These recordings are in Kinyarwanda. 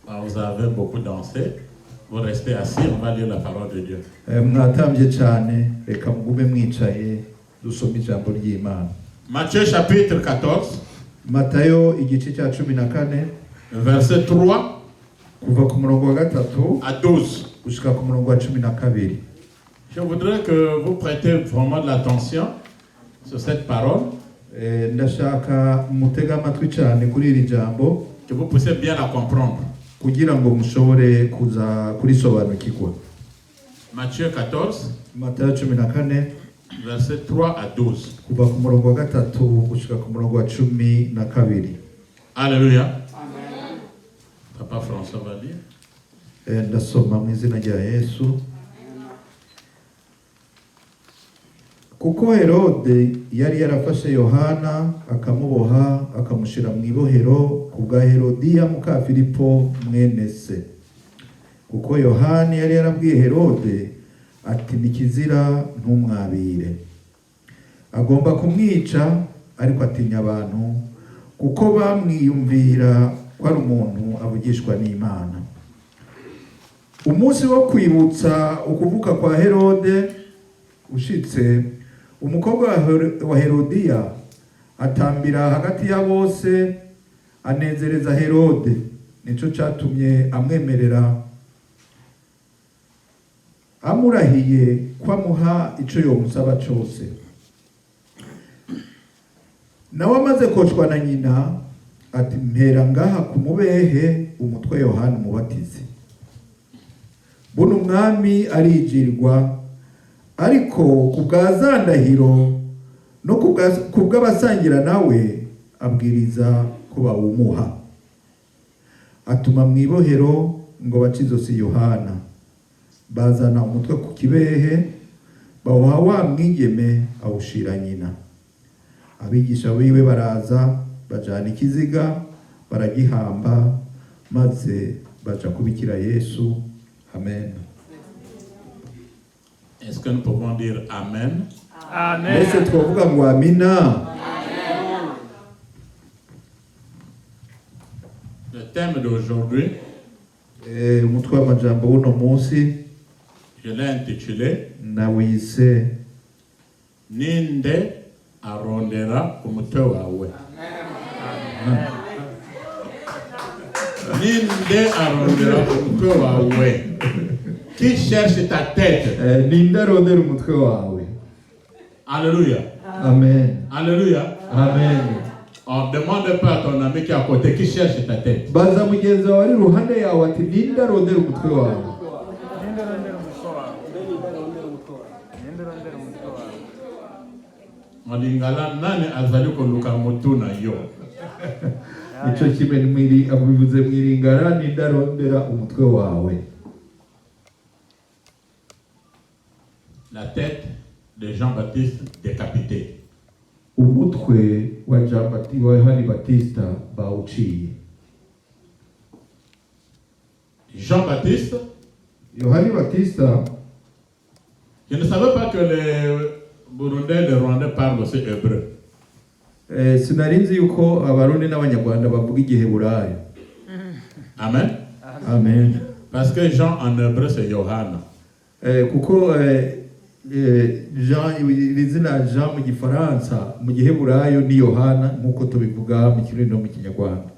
Vous avez beaucoup dansé. Vous restez assis, on va lire la parole de Dieu. Mwatambye cyane, reka mugume mwicaye dusome ijambo ry'Imana. Matthieu chapitre 14, Matayo igice cya 14 verset 3 kuva ku murongo wa 3 à 12. gushika ku murongo wa 12. Je voudrais que vous prêtez vraiment de l'attention sur cette parole, Ndashaka mutega amatwi cyane kuri iri jambo que vous puissiez bien la comprendre. kugira ngo mushobore kuza kurisobanukirwa. Matthieu 14, Matayo 14 verset 3 à 12. kuva ku murongo wa 3 gushika ku murongo wa 12. Alléluia. Amen. Papa François va lire. Ndasoma mu izina rya Yesu. Kuko Herode yari yarafashe Yohana akamuboha akamushira mu ibohero kubwa Herodiya muka Filipo mwene se. Kuko Yohana yari yarabwiye Herode ati nikizira ntumwabire. Agomba kumwica ariko atinya abantu kuko bamwiyumvira ko ari umuntu avugishwa n'Imana. Umunsi wo kwibutsa ukuvuka kwa Herode ushitse, umukobwa wa Herodiya atambira hagati ya bose anezereza Herode, nico catumye amwemerera amurahiye kwamuha ico yomusaba cose. Nawe amaze koshwa na nyina ati mpera ngaha kumubehe umutwe Yohana umubatizi. Buno umwami arijirwa, ariko kubwazandahiro no kubw'abasangira nawe abwiriza ko bawumuha. Atuma mu ibohero ngo bace izosi Yohana, bazana umutwe ku kibehe bawuha wa mwigeme awushira nyina. Abigisha biwe baraza bajana ikiziga baragihamba, maze baja kubikira Yesu. Amen. Est-ce que nous pouvons dire Amen? Amen. Mbese twavuga ngo amina. Le thème d'aujourd'hui, Umutwe w'amajambo w'uno munsi je l'ai intitulé nawise Ninde arondera umutwe wawe. Ninde arondera umutwe wawe. Qui cherche ta tête? ninde arondera umutwe wawe. Alléluia. Amen. Alléluia. Amen. On demande pas à ton ami qui est à côté qui cherche ta tête. Baza mugenzi wawe ari iruhande yawe ati ninde arondera umutwe wawe. Malingala nani azali koluka mutu na yo. Ico kimwe mwiri abivuze mwiringara ninde arondera umutwe wawe. La tête de Jean-Baptiste décapité. Umutwe wa Yohani Batista bawuciye. Jean-Baptiste, Yohani Batista, je ne savais pas que les Burundais et les Rwandais parlent aussi hébreu. sinari nzi yuko abarundi n'abanyarwanda bavuga igiheburayo. Amen. Amen. Parce que Jean en hébreu c'est Yohana. Kuko Jean, izina Jean mu gifaransa mu giheburayo ni Yohana nkuko tubivuga mu kirundi no mu kinyarwanda.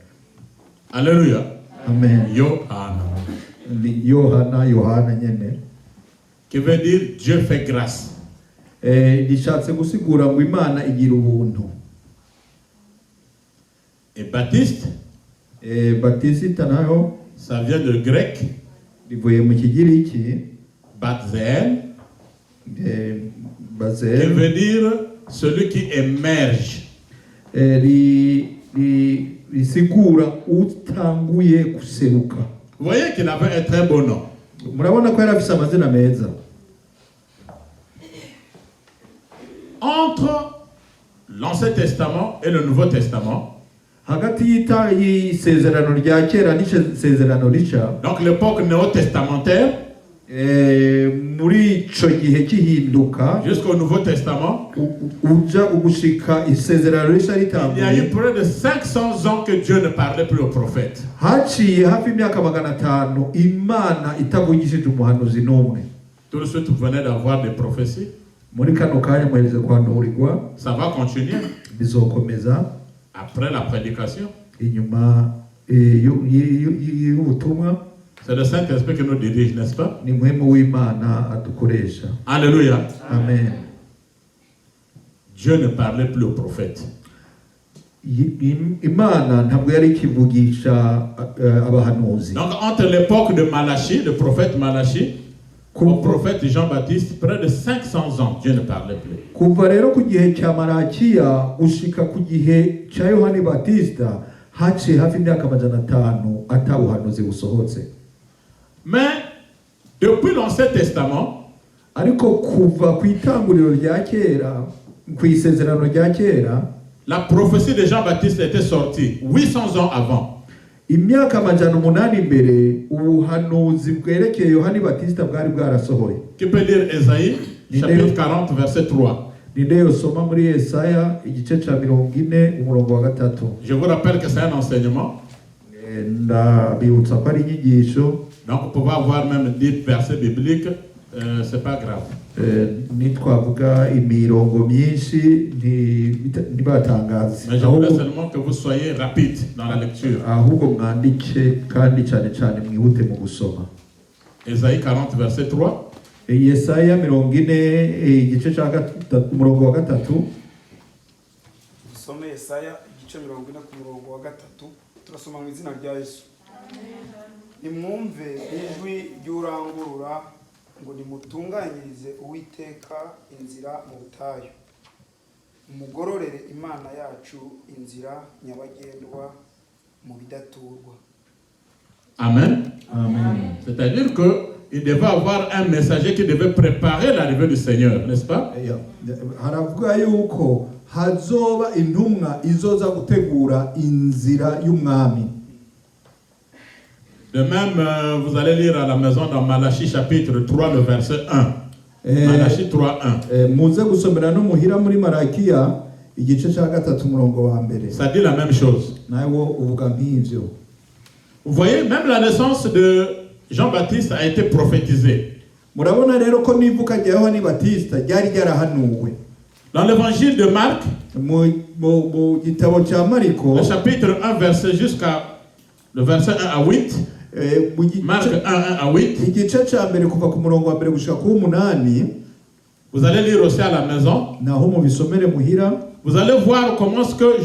Alléluia. Amen. Yohana. Ni Yohana nyene. Qui veut dire Dieu fait grâce. Rishatse gusigura ngo Imana igira ubuntu. Et Baptiste, Batista nayo ça vient de grec, rivuye mu kigiriki, Batzel, qui Bazel, veut dire celui qui émerge. risigura utanguye guseruka. Vous voyez qu'il avait un très beau nom. Murabona ko yari afise amazina meza. Entre l'Ancien Testament et le Nouveau Testament, Hagati y'isezerano rya kera n'isezerano rica, donc l'époque néo-testamentaire, muri ico gihe kihinduka jusqu'au Nouveau Testament, uja ugushika isezerano rishya il y a ritanguye eu près de 500 ans que Dieu ne parlait plus aux prophètes. haciye hafi imyaka 500 imana itavugishije umuhanuzi n'umwe. Tout de suite, vous venez d'avoir des prophéties. Muri kano kanya muhereze kuhanurirwa, Ça va continuer bizokomeza après la prédication. inyuma y'ubutumwa. C'est le Saint-Esprit qui nous dirige, n'est-ce pas? Ni muhemu w'Imana adukoresha. Alléluia. Amen. Dieu ne parlait plus aux prophètes. Imana ntabwo yari ikivugisha abahanuzi. Donc entre l'époque de Malachie, le prophète Malachie, au prophète Jean-Baptiste, près de 500 ans, Dieu ne parlait plus. Kuva rero ku gihe cya Malakiya gushika ku gihe cya Yohani Batista haciye hafi imyaka 500 atabuhanuzi busohotse. Mais depuis l'Ancien Testament, ariko kuva ku itanguriro rya kera, ku isezerano rya kera, la prophétie de Jean-Baptiste était sortie 800 ans avant. Imyaka 800 imbere ubuhanuzi bwerekeye Yohani Batista bwari bwarasohoye. Qui peut lire Ésaïe, chapitre 40, verset 3. Ninde yosoma muri Yesaya igice cya 40 umurongo wa 3. Je vous rappelle que c'est un enseignement. Ndabibutsa ko ari inyigisho. Donc vous pouvez avoir même 10 versets bibliques, c'est pas grave. Nitwavuga imirongo myinshi ntibatangaze. Mais je voulais seulement que vous soyez rapide dans la lecture. Ahubwo mwandike kandi cyane cyane mwihute mu gusoma. Ésaïe 40 verset 3. Yesaya 40 igice cya 3 umurongo wa 3. Dusome Yesaya igice 40 ku murongo wa 3. Turasoma mu izina rya Yesu. Nimwumve ijwi ry'urangurura ngo nimutunganyirize Uwiteka inzira mu butayu. Mugororere Imana yacu inzira nyabagendwa mu bidaturwa. Amen. Amen. C'est-à-dire que il devait avoir un messager qui devait préparer l'arrivée du Seigneur, n'est-ce pas? Haravuga yuko hazoba intumwa izoza gutegura inzira y'umwami. De même, vous allez lire à la maison dans Malachie chapitre 3, le verset 1. Malachie 3, 1. Muze gusomera no muhira muri Malakiya igice cya 3 umurongo wa 1. Ça dit la même chose. Nawo uvuga nk'ivyo. Vous voyez, même la naissance de Jean-Baptiste a été prophétisée. Murabona rero ko nivuka rya Yohani Batista ryari ryarahanuwe. Dans l'évangile de Marc, mu gitabo cya Mariko, le chapitre 1, verset jusqu'à le verset 1 à 8, Marc 1, 1 à 8, igice cya mbere kuva ku murongo wa 1 gushika ku 8, vous allez lire aussi à la maison. naho mu bisomere muhira. Vous allez voir comment est-ce que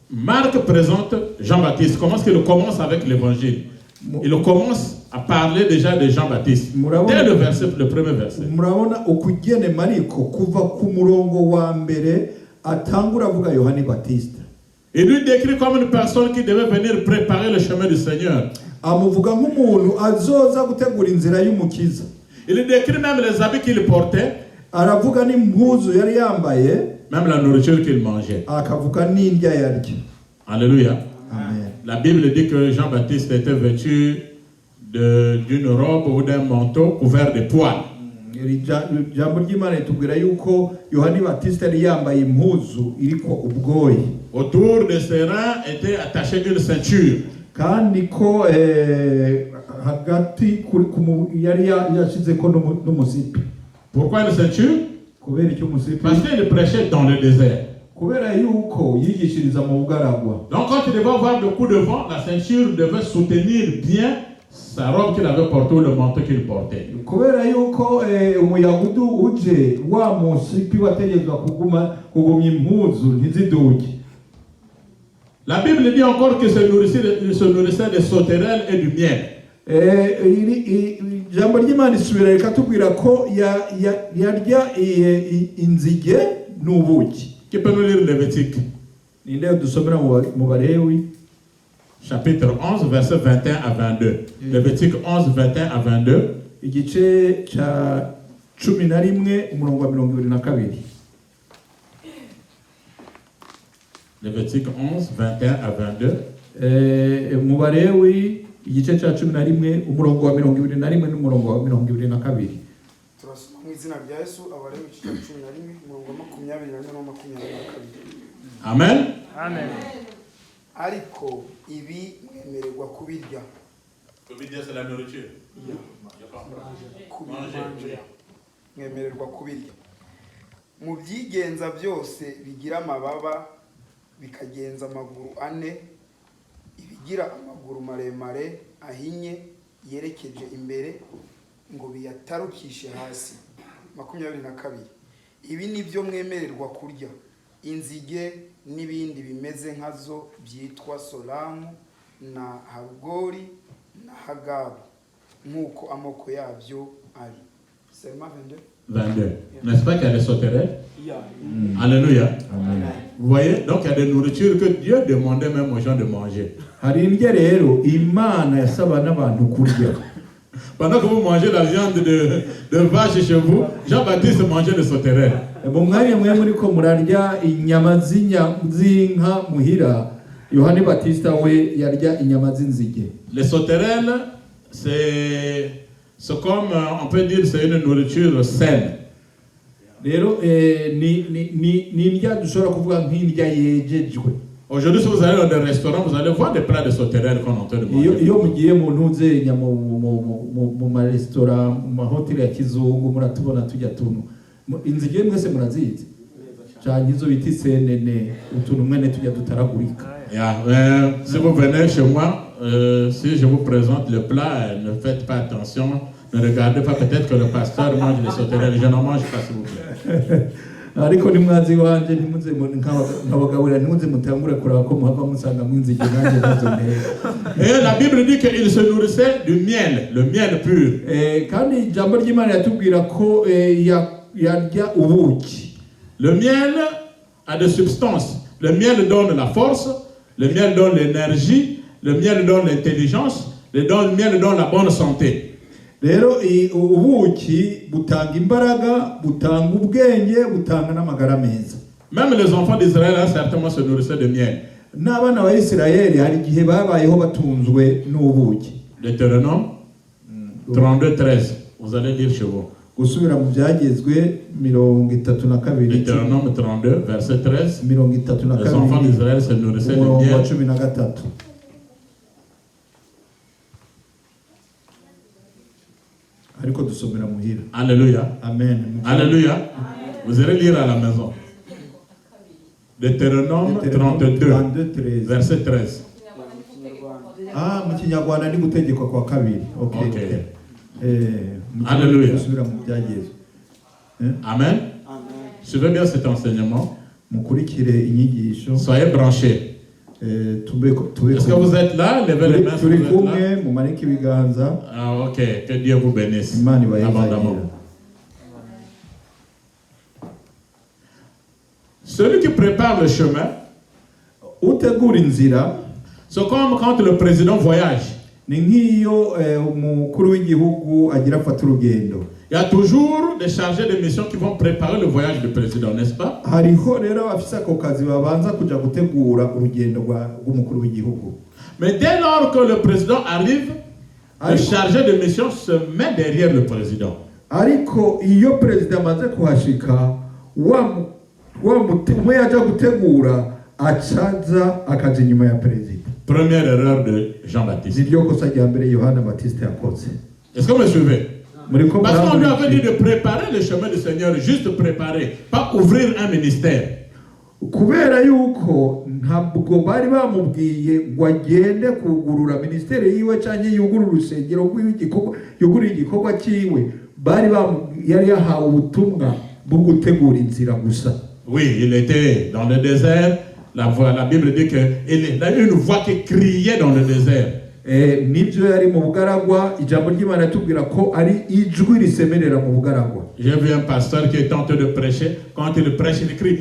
Marc présente Jean-Baptiste, comment est-ce qu'il commence avec l'évangile. Il commence à parler déjà de Jean-Baptiste. Dès le premier verset. Murabona ukugene Mariko kuva ku murongo wa 1 atangura avuga Yohani Batista. Il lui décrit comme une personne qui devait venir préparer le chemin du Seigneur. Amuvuga nk'umuntu azoza gutegura inzira y'umukiza. Il décrit même les habits qu'il portait, Aravuga n'impuzu yari yambaye, même la nourriture qu'il mangeait. akavuga n'indya yarya. Alléluia. Amen. La Bible dit que Jean-Baptiste était vêtu d'une robe ou d'un manteau couvert de poils. Jambo ry'Imana ritubwira yuko Yohani Batista yari yambaye impuzu iriko ubwoyi. Autour de ses reins était attachée une ceinture. Kandi ko hagati yari yashizeko n'umusipi. Pourquoi une ceinture? Kubera icyo umusipi? Parce qu'il prêchait dans le désert. Kubera yuko yigishiriza mu bugaragwa. Donc quand il devait avoir le coup de vent, la ceinture devait soutenir bien sa robe qu'il avait portée ou le manteau qu'il portait. Kubera yuko umuyagudu uje wa musipi wategezwa kugumya impuzu ntiziduke. La Bible dit encore qu'il se nourrissait de sauterelles et du miel. Jambo ry'Imana isubira rikatubwira ko yarya inzige n'ubuki. Qui peut nous lire Lévitique? Ninde dusomera mu Balewi chapitre 11 verset 21 à 22. Lévitique 11 21 à 22. Igice cya 11 umurongo wa 22. Lévitique 11 21 à 22. Mu Balewi igice cya 11 umurongo wa 21 n'umurongo wa 22. turasoma mu izina rya Yesu Abaremi igice cya 11 umurongo wa 24 na 22. Amen. Amen. Ariko ibi mwemererwa kubirya. Kubirya c'est la nourriture. Mwemererwa kubirya. Mu byigenza byose bigira amababa bikagenza amaguru ane, ibigira amaguru maremare ahinye yerekeje imbere ngo biyatarukishe hasi. 22. Ibi nibyo mwemererwa kurya: inzige n'ibindi bimeze nkazo byitwa solamu na hagori na hagabu nk'uko amoko yabyo ari. Seulement 22. N'est-ce pas qu'il y a des sauterelles? Alléluia. Amen. Vous voyez, donc il y a des nourritures que Dieu demandait même aux gens de manger. Hari indya rero Imana yasaba n'abantu kurya. Pendant que vous mangez la viande de vache chez vous, Jean-Baptiste mangeait des sauterelles. Mu mwanya mwe muri ko murarya inyama z'inka muhira, Yohani Batista we yarya inyama z'inzige. Les sauterelles, c'est comme, on peut dire, c'est une nourriture saine. Rero ni indya dushobora kuvuga nk'indya yejejwe. Aujourd'hui, si vous allez dans des restaurants, vous allez voir des plats de sauterelles qu'on entend de manger. Iyo mugiye mu ntuze mu maresitora mu mahoteli ya kizungu muratubona tujya tuntu inzige mwese murazizi cyane izo bita isenene utuntu mwene tujya dutaragurika. Si vous venez chez moi, si je vous présente le plat, ne faites pas attention, ne regardez pas, peut-être que le pasteur mange les sauterelles, je n'en mange pas s'il vous plaît. Ariko nimwazi wanje ntimuze nkabagaburira ntimuze mutangura kuraba ko muhava musanga mwinzige nanjye nazo neza. Et la Bible dit qu'il se nourrissait du miel, le miel pur. Kandi ijambo ry'Imana yatubwira ko yarya ubuki. Le miel a des substances. Le miel donne la force, le miel donne l'énergie, le miel donne l'intelligence, le miel donne la bonne santé. Rero ubuki butanga imbaraga, butanga ubwenge, butanga n'amagara meza. Même les enfants d'Israël certainement se nourrissaient de miel. N'abana ba Isirayeli hari igihe babayeho batunzwe n'ubuki. Deutéronome 32:13. Vous allez lire chez vous. Gusubira mu byagezwe 32. Deutéronome 32 verset 13. 32. Les enfants d'Israël se nourrissaient de miel. 13. Ariko dusomera muhira. Alléluia. Amen. Alléluia. Vous allez lire à la maison. Deutéronome 32 verset 13. Mu Kinyarwanda ni gutegekwa kwa kabiri. Okay. Alléluia. Gusubira mu byagezwe. Amen. Suivez bien cet enseignement. Mukurikire inyigisho. Soyez branchés. Est-ce que vous êtes là? Levez les mains. Turi kumwe mu maniki biganza. Ok. Que Dieu vous bénisse abondamment. Celui qui prépare le chemin, utegura inzira, c'est comme quand le président voyage. Ni nk'iyo umukuru w'igihugu agira afata urugendo. Il y a toujours des chargés de mission qui vont préparer le voyage du président, n'est-ce pas? Hariho rero abafise ako kazi babanza kuja gutegura urugendo rw'umukuru w'igihugu. Mais dès lors que le président arrive, le chargé de mission se met derrière le président. Ariko iyo president amaze kuhashika umwe yaja gutegura acaza akaja inyuma ya president. Première erreur de Jean-Baptiste. Niryo kosa rya mbere Yohana Batiste yakoze. Est-ce que vous me suivez? Parce qu'on lui avait dit de préparer le chemin du Seigneur, juste préparer, pas ouvrir un ministère. Kubera yuko ntabwo bari bamubwiye ngo agende kugurura ministeri yiwe cyangwa yugurura urusengero rw'igikorwa yugurura igikorwa cyiwe, yari yahawe ubutumwa bwo gutegura inzira gusa. Oui, il était dans le désert. La Bible dit qu'il a eu une voix qui criait dans le désert. Nibyo yari mu bugaragwa, ijambo ry'Imana tubwira ko ari ijwi risemerera mu bugaragwa. J'ai vu un pasteur qui est en train de prêcher. Quand il prêche, il crie.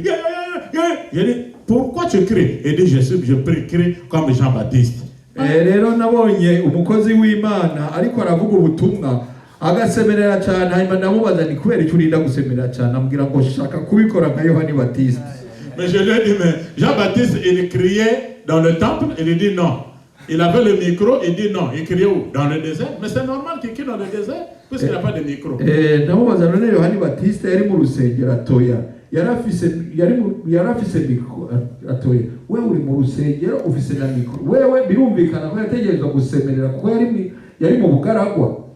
J'ai dit, pourquoi tu cries? Il dit, je crie comme Jean-Baptiste. Rero nabonye umukozi w'Imana ariko aravuga ubutumwa agasemerera cyane, hanyuma ndamubaza ni kubera icyo urinda gusemerera cyane, ambwira ngo shaka kubikora nka Yohani Batiste. Mais je lui ai dit, mais Jean-Baptiste, il criait dans le temple, il dit non. Il avait le micro, il dit non, il criait où? Dans le désert. Mais c'est normal qu'il crie dans le désert, puisqu'il n'a pas de micro. ndamubaza none Yohani Batista yari mu rusengero atoya yari afise mikro atoya wewe uri mu rusengero ufise na mikro wewe birumvikana ko yategerezwa gusemerera kuko yari mu bugaragwa.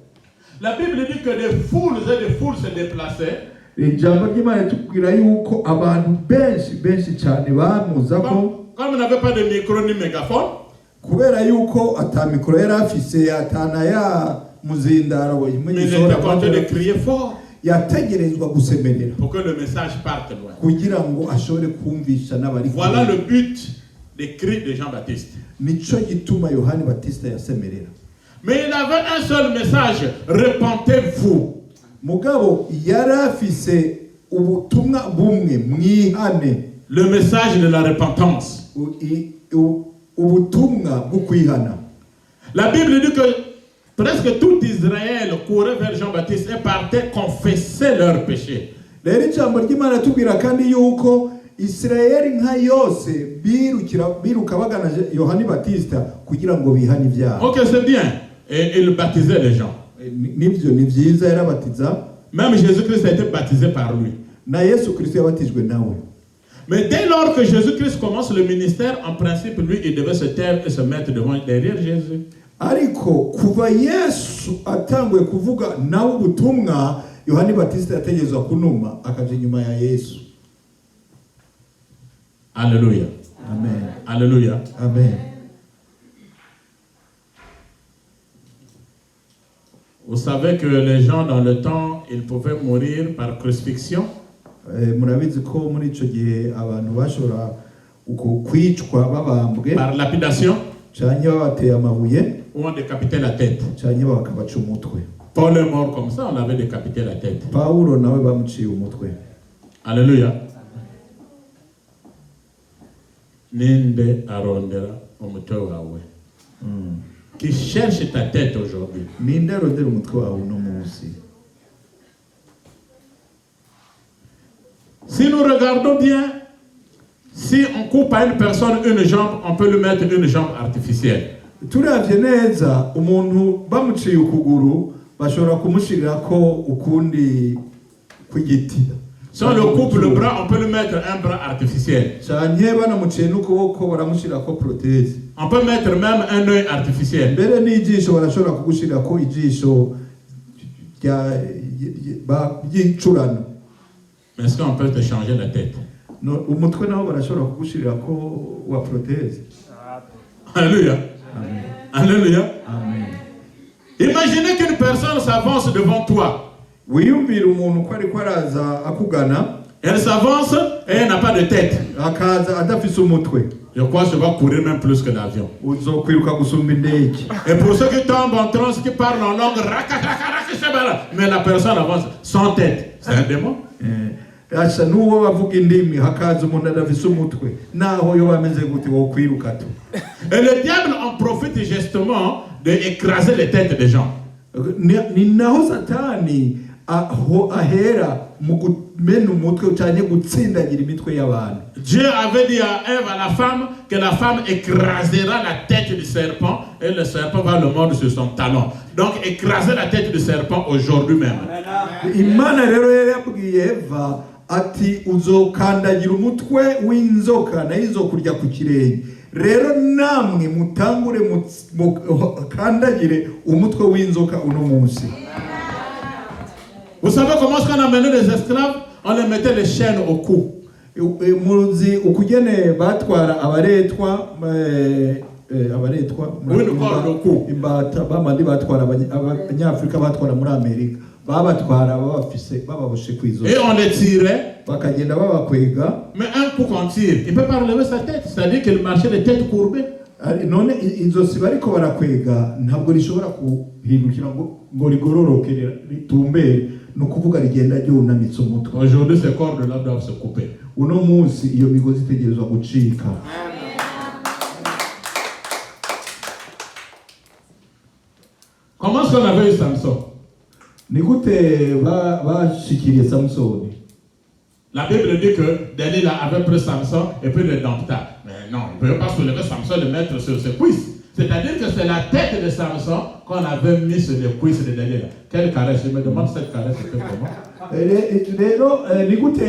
La Bible dit que des foules et des foules se déplaçaient. Ijambo ry'Imana ritubwira yuko abantu benshi cyane bamuzako. Comme il n'avait pas de micro ni mégaphone, kubera yuko ata mikoro yari afise atana ya muzindaro mais il était content de crier fort yategerezwa gusemerera pour que le message parte loin. kugira ngo ashobore kumvisha n'abari. Voilà le but des cris de Jean-Baptiste. Nico gituma Yohani Batista yasemerera. Mais il avait un seul message: repentez-vous. Mugabo yari afise ubutumwa bumwe mwihane. Le message de la repentance. Ubutumwa bwo kwihana. La Bible dit que presque tout Israël courait vers Jean-Baptiste et partait confesser leurs péchés. Rero ijambo ry'Imana tubwira kandi yuko Israeli nka yose biruka bagana Yohani Batista kugira ngo bihane ibyaha. Ok, c'est bien. Et il baptisait les gens. Nivyo ni vyiza yarabatiza. Même Jésus-Christ a été baptisé par lui. Na Yesu Kristo yabatijwe nawe. Mais dès lors que Jésus-Christ commence le ministère, en principe, lui, il devait se taire et se mettre derrière Jésus. Ariko kuva Yesu atangwe kuvuga nawe ubutumwa Yohani Batista yategezwa kunuma akaje nyuma ya Yesu. Alléluia. Amen. Alléluia. Amen. Vous savez que les gens dans le temps, ils pouvaient mourir par crucifixion. Murabizi ko muri ico gihe abantu bashobora kwicwa babambwe par lapidation canke babateye amabuye ou on décapitait la tête. Canke bakabaca umutwe. Paul est mort comme ça, on avait décapité la tête. Paulo nawe bamuciye umutwe. Alléluia. Ninde arondera umutwe wawe. Qui cherche ta tête aujourd'hui. Ninde arondera umutwe wawe no munsi. Si nous regardons bien, si on coupe à une personne une jambe, on peut lui mettre une jambe artificielle. Turavye neza umuntu bamuciye ukuguru bashobora kumushirirako ukundi kw'igiti. Si on le coupe le bras, on peut lui mettre un bras artificiel. Canke banamuciye n'ukuboko baramushirako prothèse. On peut mettre même un œil artificiel. Mbere n'ijisho barashobora kugushirako ijisho ry'icurano. Mais est-ce qu'on peut te changer la tête? No, umutwe nawo barashobora kugushirirako wa prothèse. Alléluia. Amen. Alléluia. Amen. Imaginez qu'une personne s'avance devant toi. Wiyumvira umuntu ko ariko araza akugana. Elle s'avance et elle n'a pas de tête. Akaza adafise umutwe. Je crois que je vais courir même plus que l'avion. Uzokwiruka gusumba indege. Et pour ceux qui tombent en transe, qui parlent en langue, mais la personne avance sans tête. C'est un démon. Asha nuwo bavuga indimi hakaza umuntu adafise umutwe. Naho yo bameze gute wo kwiruka tu. Et le diable en profite justement de écraser les têtes des gens. Ni naho Satani ahera mu kumena umutwe cyane gutsindagira imitwe y'abantu. Dieu avait dit à Ève, à la femme, que la femme écrasera la tête du serpent et le serpent va le mordre sur son talon. Donc écraser la tête du serpent aujourd'hui même. Imana rero yabwiye Eva ati uzokandagira umutwe w'inzoka nayo izokurya ku kirenge. Rero namwe mutangure mukandagire umutwe w'inzoka uno munsi. Vous savez comment est-ce qu'on amenait les esclaves? On les mettait les chaînes au cou. Muzi ukugene batwara abaretwa imbata bamandi batwara abanyafrika batwara muri Amerika babatwara bababoshe kwizo. Et on les tirait. Bakagenda babakwega. Mais un coup qu'on tire, il peut pas relever sa tête, c'est-à-dire qu'il marchait les têtes courbées. None izosi bariko barakwega ntabwo rishobora kuhindukira ngo rigororoke ritumbere nukuvuga rigenda ryunamitse umutwe. Aujourd'hui ces cordes là doivent se couper. Uno munsi iyo migozi itegerezwa gucika. Comment est-ce qu'on avait eu Samson? Ni gute bashikiriye Samsoni? La Bible dit que Delilah avait pris Samson et puis le dompta. Mais non, il ne pouvait pas soulever Samson et le mettre sur ses cuisses. C'est-à-dire que c'est la tête de Samson qu'on avait mis sur les cuisses de Dalila. Quelle caresse? Je me demande cette caresse était comment. rero ni gute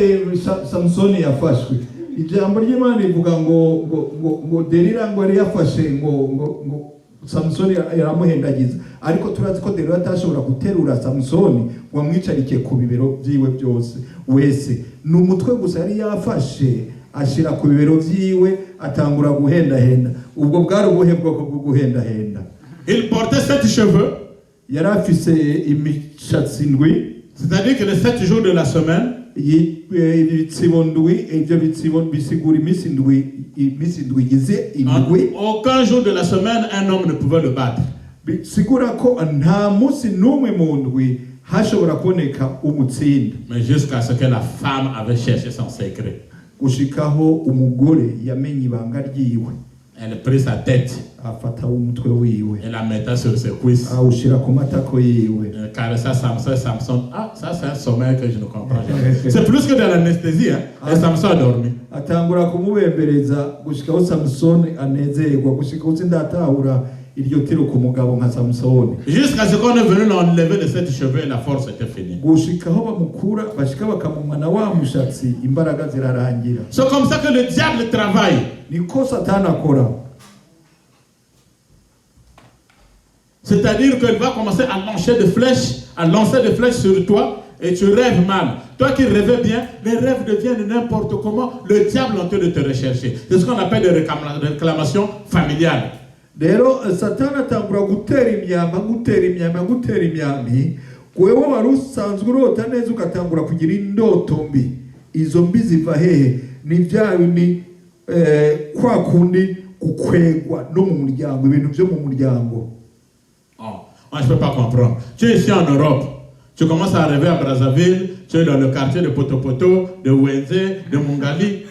Samsoni yafashwe? Ijambo ry'Imana rivuga ngo Delila ngo yari yafashe ngo Samsoni yaramuhendagiza, ariko turazi ko Delila atashobora guterura Samsoni ngo amwicarike ku bibero byiwe byose. Wese ni umutwe gusa yari yafashe ashira ku bibero byiwe atangura guhendahenda. Ubwo bwari ubuhe bwoko bwo guhendahenda? Il portait 7 cheveux. Yari afise imishatsi indwi, C'est-à-dire que les 7 jours de la semaine, ibitsibo ndwi, ibyo bitsibo bisigura iminsi indwi igize indwi. aucun jour de la semaine un homme ne pouvait le battre. Bisigura ko nta munsi n'umwe mu ndwi hashobora kuboneka umutsinda. Mais jusqu'à ce que la femme avait cherché son secret. Gushikaho umugore yamenye ibanga ryiwe. Elle prit sa tête Afata umutwe wiwe, et la mettait sur ses cuisses. awushira ku matako yiwe. Caressa Samson. Ah, ça c'est un sommeil que je ne comprends jamais. C'est plus que de l'anesthésie, hein. Et Samson a dormi. Atangura kumubembereza gushikaho Samsoni anezerwa, gushikaho sindatahura iryo tiro ku mugabo nka Samsoni. Jusqu'à ce qu'on est venu l'enlever de cette cheveux et la force était finie. Gushikaho bamukura bashika bakamumana wa mushatsi, imbaraga zirarangira. C'est comme ça que le diable travaille. Niko Satani akora. C'est-à-dire qu'il va commencer à lancer des flèches sur toi et tu rêves mal. Toi qui rêvais bien, les rêves deviennent n'importe comment. Le diable est en train de te rechercher. C'est ce qu'on appelle des réclamations familiales. Rero Satani atangura gutera imyambi, wewe wari usanzwe urota neza ugatangura kugira indoto mbi. Izo mbi ziva hehe? Ni byawe ni kwa kundi gukwegwa no mu muryango, ibintu byo mu muryango. Je ne peux pas comprendre. Tu es ici en Europe, tu commences à rêver à Brazzaville, tu es dans le quartier de Potopoto, de Wenze, de Mungali.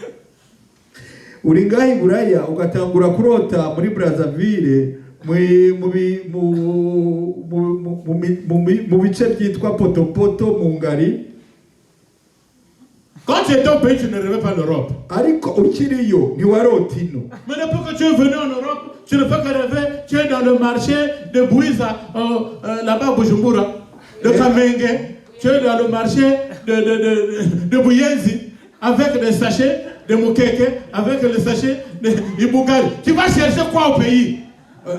Uri ngaho i Buraya ugatangura kurota muri Brazzaville, mu bice byitwa Potopoto, Mungali. Quand tu étais au pays, tu ne rêvais pas l'Europe. Ariko ukiriyo ntiwarota ino. Mais depuis que tu es venu en Europe, tu ne peux que rêver. Tu es dans le marché de Bouiza, là-bas à Bujumbura, de Kamenge. Tu es dans le marché de Buyenzi, avec des sachets de Mukeke, avec les sachets de Ibugali. Tu vas chercher quoi au pays?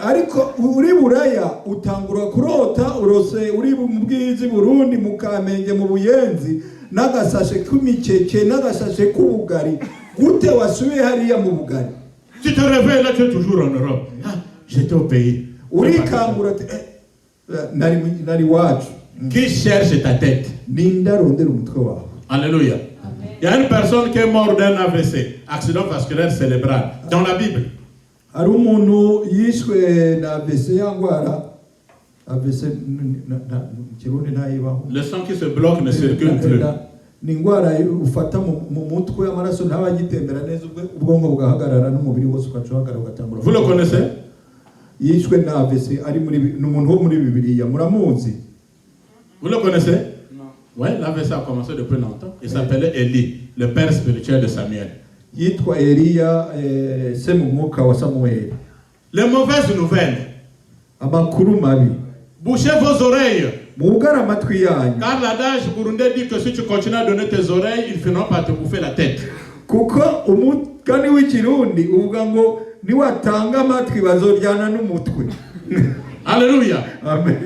Ariko uri Buraya utangura kurota urose uri mu Bwizi, Burundi, mu Kamenge, mu Buyenzi, n'agasashe k'imikeke, n'agasashe k'ubugari. Gute wasubiye hariya mu bugari? Tu te réveilles là, tu es toujours en Europe. Ah, j'étais au pays. Urikangura nari wacu. Qui cherche ta tête? Ninda rondera umutwe wawe. Alléluia. Il y a une personne qui est morte d'un AVC, accident vasculaire cérébral, dans la Bible. Hari umuntu yishwe na AVC yangwara. AVC Kirundi ntayibaho. Le sang qui se bloque ne circule plus. Ni ingwara ufata mu mutwe, amaraso ntabagitembera neza, ubwonko bugahagarara n'umubiri wose ukacuhagarara ugatangura. Vous le connaissez? Yishwe na AVC ari muri n'umuntu wo muri Bibiliya, muramuzi? Vous le connaissez? Non. Oui, l'AVC a commencé depuis longtemps. Il s'appelait Élie, le père spirituel de Samuel. Yitwa Eliya, se mu mwuka wa Samuel. Les mauvaises nouvelles. Amakuru mabi. Bouchez vos oreilles. Mugara amatwi yanyu. Car l'adage burundais dit que si tu continues à donner tes oreilles, ils finiront par te bouffer la tête. Kuko umugani w'ikirundi uvuga ngo niwatanga amatwi bazoryana n'umutwe. Alléluia. Amen.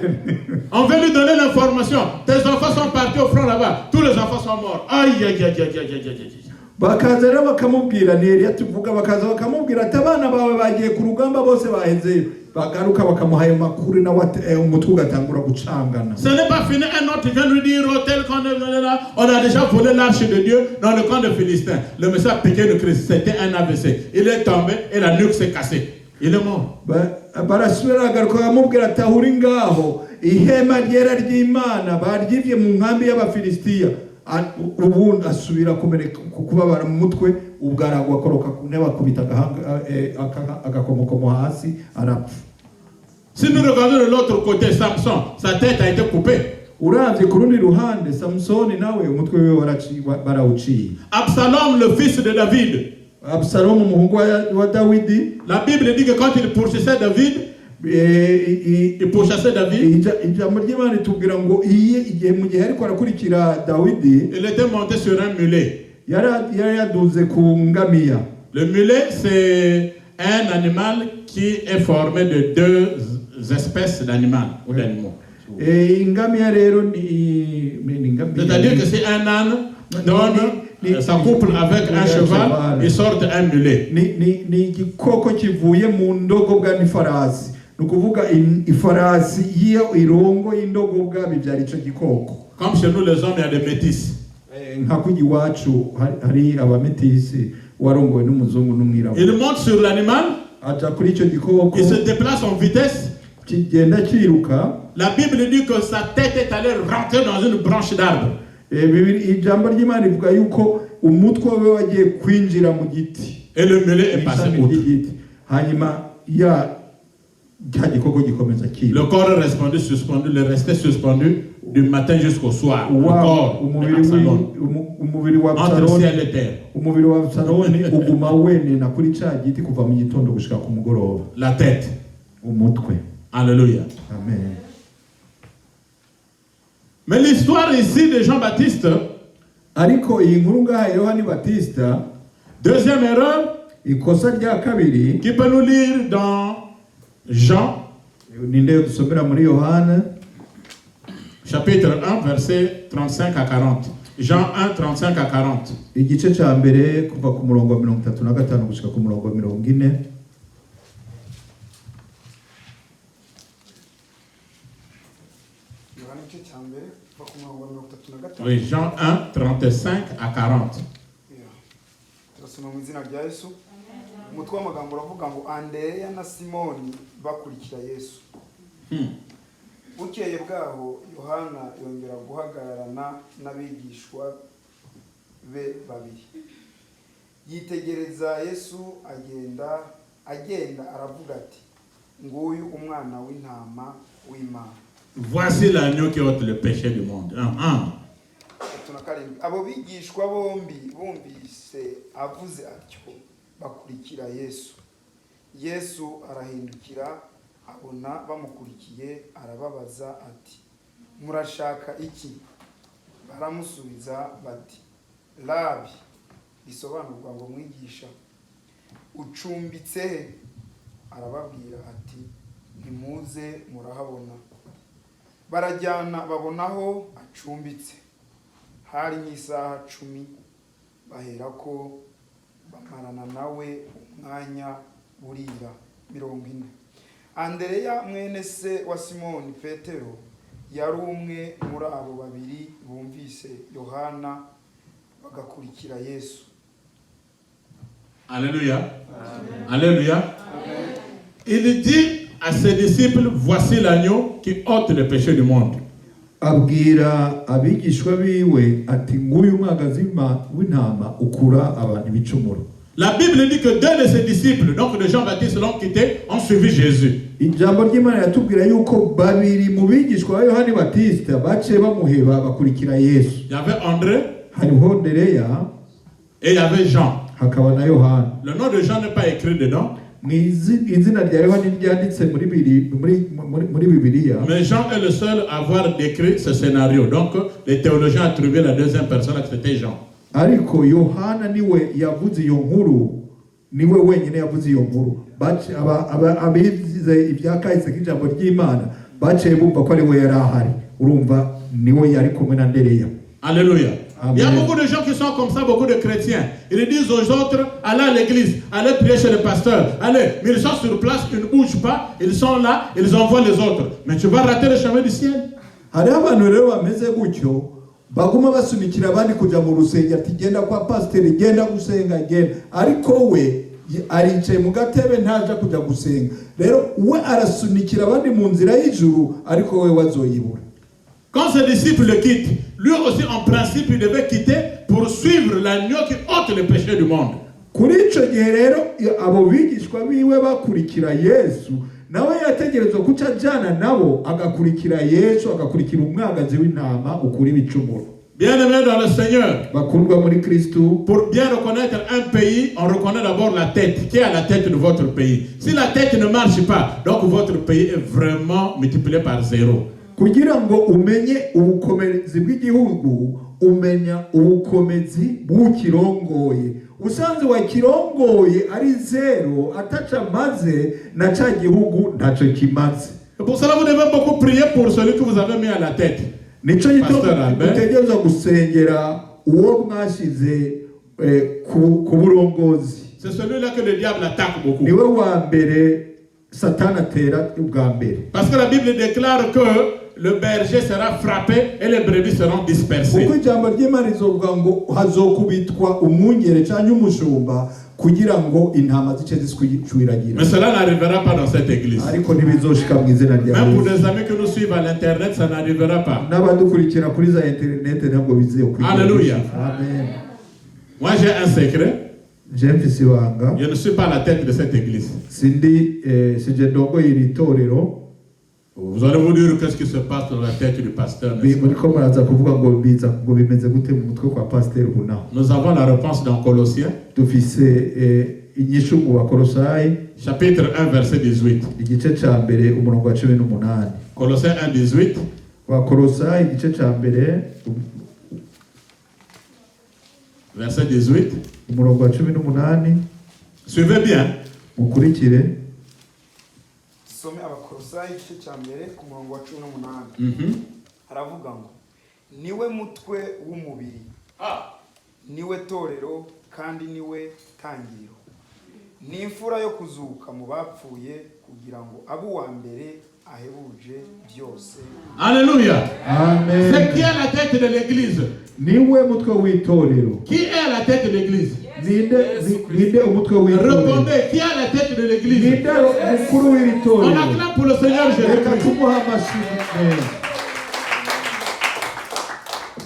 On veut lui donner l'information. Tes enfants sont partis au front là-bas. Tous les enfants sont morts. Aïe, aïe, aïe, aïe, aïe, aïe, aïe. Bakaza rero bakamubwira Neriya tuvuga, bakaza bakamubwira ati abana bawe bagiye ku rugamba bose bahenzeyo. Bagaruka bakamuha ayo makuru na umutwe ugatangura gucangana. Ce n'est pas fini. Un autre vient lui dire tel qu'on est là, on a déjà volé l'arche de Dieu dans le camp de Philistins. Le monsieur a piqué le Christ. C'était un AVC. Il est tombé et la nuque s'est cassée. Il est mort. Barasubira bagaruka bakamubwira ati aho uri ngaho ihema ryera ry'Imana baryivye mu nkambi y'Abafilistiya. Ubundi asubira kubabara mu mutwe, ubwaragwa akoroka ku ntebe akubita agakomokomo hasi arapfa. Si nous regardons de l'autre côté, Samson, sa tête a été coupée. Uravye ku rundi ruhande, Samsoni nawe umutwe we barawuciye. Absalom, le fils de David. Absalomu umuhungu wa Dawidi. La Bible dit que quand il pourchassait David, il pourchassait David, ijambo ry'Imana itubwira ngo igihe mu gihe ariko arakurikira Dawidi, il était monté sur un mulet. yari yaduze ku ngamiya. Le mulet, c'est un animal qui est formé de deux espèces d'animaux ou d'animaux. Ingamiya rero C'est-à-dire que c'est un âne donne sa couple avec un cheval, ils sortent un mulet. Ni igikoko kivuye mu ndogobwa n'ifarasi. Nukuvuga ifarasi iyo irongo y'indogobwa bibyara ico gikoko. Comme chez nous les hommes, il y a des métis. Nka kugi wacu hari abametisi warongowe n'umuzungu n'umwirabura. Il monte sur l'animal, aja kuri ico gikoko, il se déplace en vitesse. Kigenda kiruka. La Bible dit que sa tête est allée rentrer dans une branche d'arbre. Ijambo ry'Imana ivuga yuko umutwe we wagiye kwinjira mu giti. Et le mulet est passé outre. Hanyuma gikoko gikomeza kiruka. Le corps est resté suspendu, il est resté suspendu du matin jusqu'au soir. Le corps umubiri wa entre ciel et terre. Umubiri wa Absaloni uguma wene na kuri ca giti kuva mu gitondo gushika ku mugoroba. La tête. Umutwe. Alléluia. Amen. Mais l'histoire ici de Jean-Baptiste, ariko iyi nkuru ngaha Yohani Batista, deuxième erreur, ikosa rya kabiri, qui peut nous lire dans Jean, ninde dusomera muri Yohana chapitre 1, verset 35 à 40. Jean 1, 35 à 40. igice ca mbere kuva ku murongo wa 35 gushika ku murongo wa 40. Oui, Jean 1, 35 à 40. Turasoma mu izina rya Yesu. Umutwe w'amagambo uravuga ngo Andereya na Simoni bakurikira Yesu. Bukeye bwaho Yohana yongera guhagararana n'abigishwa be babiri. Yitegereza Yesu agenda aravuga ati, nguyu umwana w'intama w'Imana. Voici l'agneau qui ôte le péché du monde. Abo bigishwa bombi bumvise avuze atyo bakurikira Yesu. Yesu arahindukira abona bamukurikiye arababaza ati, murashaka iki? Baramusubiza bati, Rabi, risobanurwa ngo mwigisha, ucumbitse he? Arababwira ati, nimuze murahabona. Barajyana babonaho acumbitse. Hari nk'isaha 10, baherako bamarana nawe umwanya burira 40. Andereya mwene se wa Simoni Petero yari umwe muri abo babiri bumvise Yohana bagakurikira Yesu. Alléluia. Amen. Alléluia. Amen. Il dit à ses disciples, voici l'agneau qui ôte le péché du monde. Abwira abigishwa biwe ati, nguyu mwagazima w'intama ukura abantu ibicumuro. La Bible dit que deux de ses disciples, donc de Jean-Baptiste, l'ont quitté, ont suivi Jésus. Ijambo ry'Imana yatubwira yuko babiri mu bigishwa ba Yohani Batista baciye bamuheba bakurikira Yesu. Il y avait André, hariho Andereya, et il y avait Jean. hakaba na Yohana. Le nom de Jean n'est pas écrit dedans. Izina rya Yohani ryanditse muri Bibiliya. Mais Jean est le seul à avoir décrit ce scénario. Donc, les théologiens attribuent la deuxième personne que c'était Jean. Ariko Yohana niwe yavuze iyo nkuru, niwe wenyine yavuze iyo nkuru. Abize ibyakahise k'ijambo ry'Imana baciye bumva ko ari we yari ahari. Urumva niwe yari kumwe na Andereya. Alléluia. Amen. Il y a beaucoup de gens qui sont comme ça, beaucoup de chrétiens. Ils disent aux autres, allez à l'église, allez prier chez le pasteur, allez. Mais ils sont sur place, ils ne bougent pas, ils sont là, ils envoient les autres. Mais tu vas rater le chemin du ciel. Hari abantu rero bameze gutyo baguma basunikira abandi kuja mu rusengero ati genda kwa pasiteri, genda gusenga, genda, ariko we aricaye mu gatebe ntaja kuja gusenga. Rero we arasunikira abandi mu nzira y'ijuru, ariko we wazoyibura. Quand ses disciples le quittent, lui aussi en principe il devait quitter pour suivre l'agneau qui ôte le péché du monde. Kuri ico gihe rero abo bigishwa biwe bakurikira Yesu, nawe yategerezwa kuca jana nabo agakurikira Yesu, agakurikira umwagazi w'intama ukuri ibicumuro. Bien-aimés dans le Seigneur, bakundwa muri Kristo, pour bien reconnaître un pays, on reconnaît d'abord la tête. Qui est à la tête de votre pays? Si la tête ne marche pas, donc votre pays est vraiment multiplié par 0. kugira ngo umenye ubukomezi bw'igihugu umenya ubukomezi bw'ukirongoye. Usanze wakirongoye ari 0 ataca maze na ca gihugu ntaco kimaze. Et pour cela, vous devez beaucoup prier pour celui que vous avez mis à la tête. Nico gituma Pastor Albert. utegereza gusengera uwo mwashize ku burongozi. C'est celui-là que le diable attaque beaucoup. Niwe wa mbere Satani atera ubwa mbere. Parce que la Bible déclare que le berger sera frappé et les brebis seront dispersées. Kuko ijambo ry'Imana rizovuga ngo hazokubitwa umwungere cyangwa umushumba kugira ngo intama zice ziswiragira. Mais cela n'arrivera pas dans cette église. Ariko ntibizoshika mu izina rya Même pour Yesu. des amis que nous suivons à l'internet, ça n'arrivera pas. N'abadukurikira kuri za internet ntabwo bizeye kuri. Alléluia. Amen. Moi j'ai un secret. Jemfisi wanga Je ne suis pas à la tête de cette église. sindi sije ndongo iri torero. Vous allez vous dire qu'est-ce qui se passe dans la tête du pasteur. Muriko muraza kuvuga ngo biza ngo bimeze gute mu mutwe kwa pasteur Buna. Nous avons la réponse dans Colossiens, Dufise inyishu mu Bakolosayi chapitre 1, verset 18. igice ca mbere umurongo wa 18. Colossiens 1, 18. Bakolosayi igice ca mbere Verset 18. umurongo wa 18. Suivez bien. Mukurikire. some Abakolosayi igice cya mbere ku murongo wa 18. Aravuga ngo niwe mutwe w'umubiri, niwe torero kandi niwe tangiriro, ni imfura yo kuzuka mu bapfuye kugira ngo abe uwa mbere ahebuje byose. Alléluia. Amen. C'est qui est la tête de l'église? Niwe mutwe w'itorero. Qui est la tête de l'église? Ninde umutwe w'itorero. Répondez, qui est la tête de l'église? Ninde mukuru w'iri On torero. acclame pour le Seigneur Reka Jésus-Christ. tumuha amashimwe.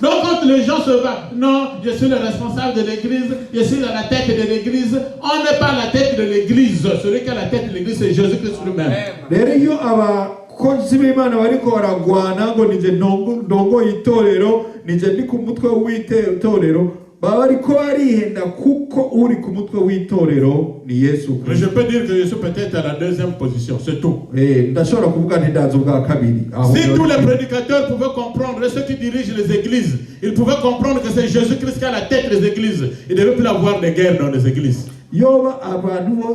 Donc quand les gens se battent, non, je suis le responsable de l'église, je suis à la tête de l'église, on n'est pas à la tête de l'église. Celui qui est à la tête de l'église, c'est Jésus-Christ lui-même. Rero iyo abakozi b'Imana bariko baragwana ngo nije ndongo itorero nije ndi ku mutwe w'itorero baba bariko barihenda kuko uri ku mutwe w'itorero ni Yesu Mais je Kristo. peux dire que je suis peut-être à la deuxième position, c'est tout. Ndashobora kuvuga nti ndaza ubwa kabiri. Si tous les prédicateurs pouvaient comprendre, et ceux qui dirigent les églises, ils pouvaient comprendre que c'est Jésus-Christ qui a la tête des églises. Il ne devait plus avoir de guerre dans les églises. yoba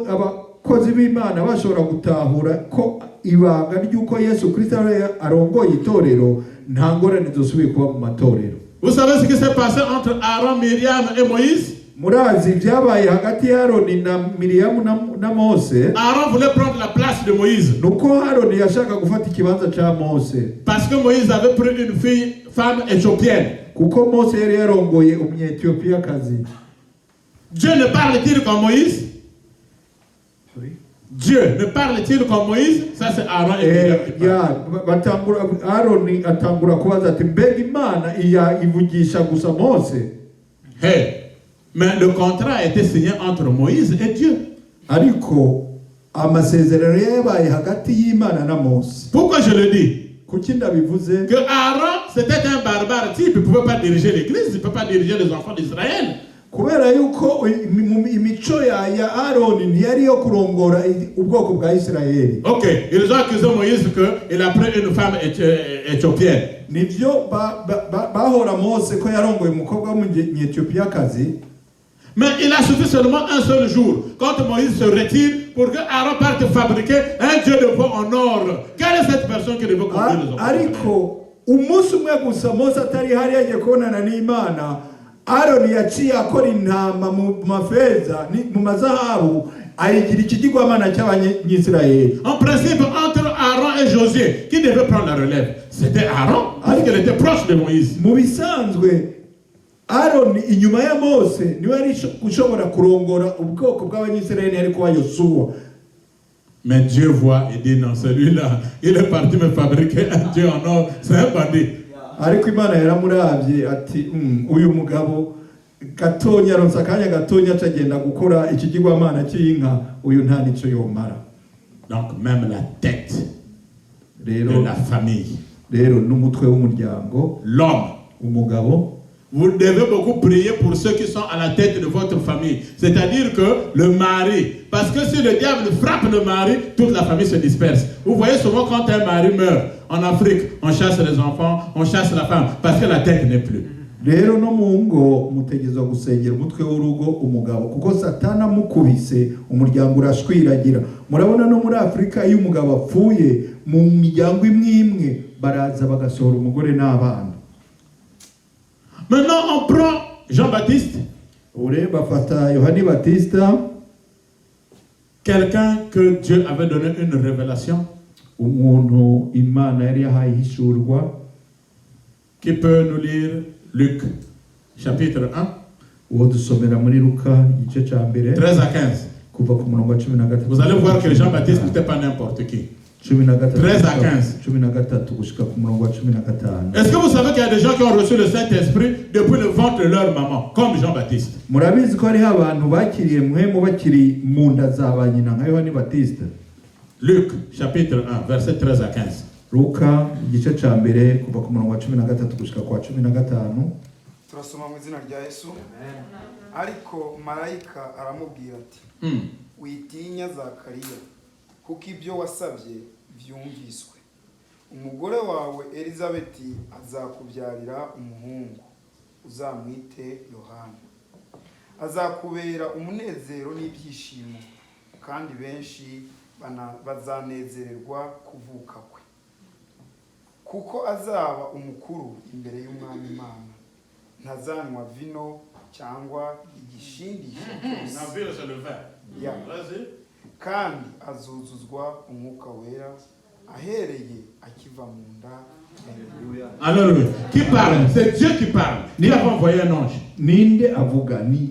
abakozi b'Imana bashobora gutahura ko ibanga ry'uko Yesu Kristo arongoye itorero nta ngorane zosubiye kuba mu matorero. Vous savez ce qui s'est passé entre Aaron, Myriam et Moïse? Murazi byabaye hagati ya Aroni na Miriyamu na Mose. Aaron voulait prendre la place de Moïse. Nuko Aroni yashaka gufata ikibanza ca Mose. Parce que Moïse avait pris une femme éthiopienne. Kuko Mose yari yarongoye umunyetiyopiyakazi. Dieu ne parle-t-il comme Moïse? Dieu ne parle-t-il comme Moïse? Ça c'est Aaron et Myriam. Aroni atangura kubaza ati mbega Imana ivugisha gusa Mose. Hey, mais le contrat a été signé entre Moïse et Dieu. Ariko amasezerano yabaye hagati y'Imana na Mose. Pourquoi je le dis? Kuki ndabivuze? Que Aaron c'était un barbare type, il ne pouvait pas diriger l'église, il ne peut pas diriger les enfants d'Israël. Kubera yuko imico ya Aroni ntiyari yo kurongora ubwoko bwa Isirayeli. Ok, ils ont accusé Moïse qu'il a pris une femme éthiopienne. Nivyo bahora Mose ko yarongoye umukobwa w'umunyetiyopiyakazi. Mais il a suffi seulement un seul jour, quand Moïse se retire, pour que Aaron parte fabriquer un dieu de bois en or. Quelle est cette personne qui devait conduire les enfants? Ariko umunsi umwe gusa Mose atari hari yagiye kubonana n'Imana, Aroni yaciye akora intama mu mafeza mu mazahabu ayigira ikigirwamana cy'abanyisirayeli. En principe, entre Aaron et Josué, qui devait prendre la relève? C'était Aaron, parce qu'il était proche de Moïse. Mu bisanzwe Aroni inyuma ya Mose niwe yari ushobora kurongora ubwoko bw'abanyisirayeli yari kuba Yosuwa. Mais Dieu voit et dit non, celui-là, il est parti me fabriquer un dieu en or, c'est un bandit. Ariko Imana yaramuravye ati uyu mugabo gatonya ronsa kanya gatonya acagenda gukora ikigirwamana cy'inka, uyu nta nico yomara. Donc même la tête de Rero la famille, n'umutwe w'umuryango, l'homme, umugabo vous devez beaucoup prier pour ceux qui sont à la tête de votre famille. C'est-à-dire que le mari, parce que si le diable frappe le mari, toute la famille se disperse. Vous voyez souvent quand un mari meurt, en Afrique, on chasse les enfants, on chasse la femme, parce que la tête n'est plus. rero no mu ngo mutegerezwa gusengera umutwe w'urugo umugabo kuko satana mukubise umuryango urashwiragira. Murabona no muri Afrika iyo umugabo apfuye mu miryango imwe baraza bagasohora umugore n'abana. Maintenant on prend Jean-Baptiste, bafata Yohani Batista, quelqu'un que Dieu avait donné une révélation, umuntu Imana yari yahaye ihishurwa, qui peut nous lire Luc chapitre 1, uwo dusomera muri Luka igice cya mbere 13 à 15. kuva ku murongo wa 13. Vous allez voir que Jean-Baptiste n'était pas n'importe qui. 13 à 15. 13 gushika ku murongo wa 15. Est-ce que vous savez qu'il y a des gens qui ont reçu le Saint-Esprit depuis le ventre de leur maman, comme Jean-Baptiste? Murabizi ko hariho abantu bakiriye muhemu bakiri mu nda za ba nyina nka Yohani Batista. Luc chapitre 1, verset 13 à 15. Luka igice cya mbere kuva ku murongo wa 13 gushika ku wa 15. turasoma mu izina rya Yesu. Ariko marayika aramubwira ati witinya Zakariya kuko ibyo wasabye byumviswe. Umugore wawe Elizabeti azakubyarira umuhungu, uzamwite Yohana. Azakubera umunezero n'ibyishimo, kandi benshi bazanezererwa kuvuka kwe, kuko azaba umukuru imbere y'Umwami Imana. Ntazanywa vino cyangwa igishindisho cyose, kandi azuzuzwa umwuka wera ahereye akiva mu nda. Alors, qui parle? C'est Dieu qui parle. Dieu a envoyé un ange. Ninde avuga ni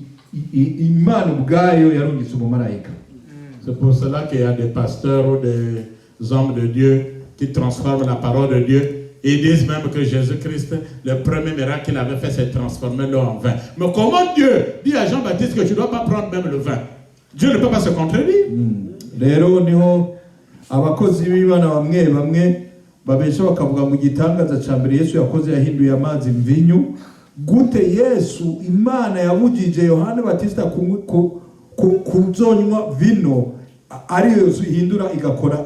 Imana ubwayo yarungitse umumarayika. C'est pour cela qu'il y a des pasteurs ou des hommes de Dieu qui transforment la parole de Dieu. Ils disent même que Jésus-Christ, le premier miracle qu'il avait fait, c'est transformer l'eau en vin. Mais comment Dieu dit à Jean-Baptiste que tu ne dois pas prendre même le vin? Dieu ne peut pas se contredire. Rero niho abakozi b'Imana bamwe babesha bakavuga mu gitangaza cya mbere Yesu yakoze yahinduye amazi mvinyu. Gute Yesu Imana yabujije Yohana Batista kuzonywa vino ariyo ihindura igakora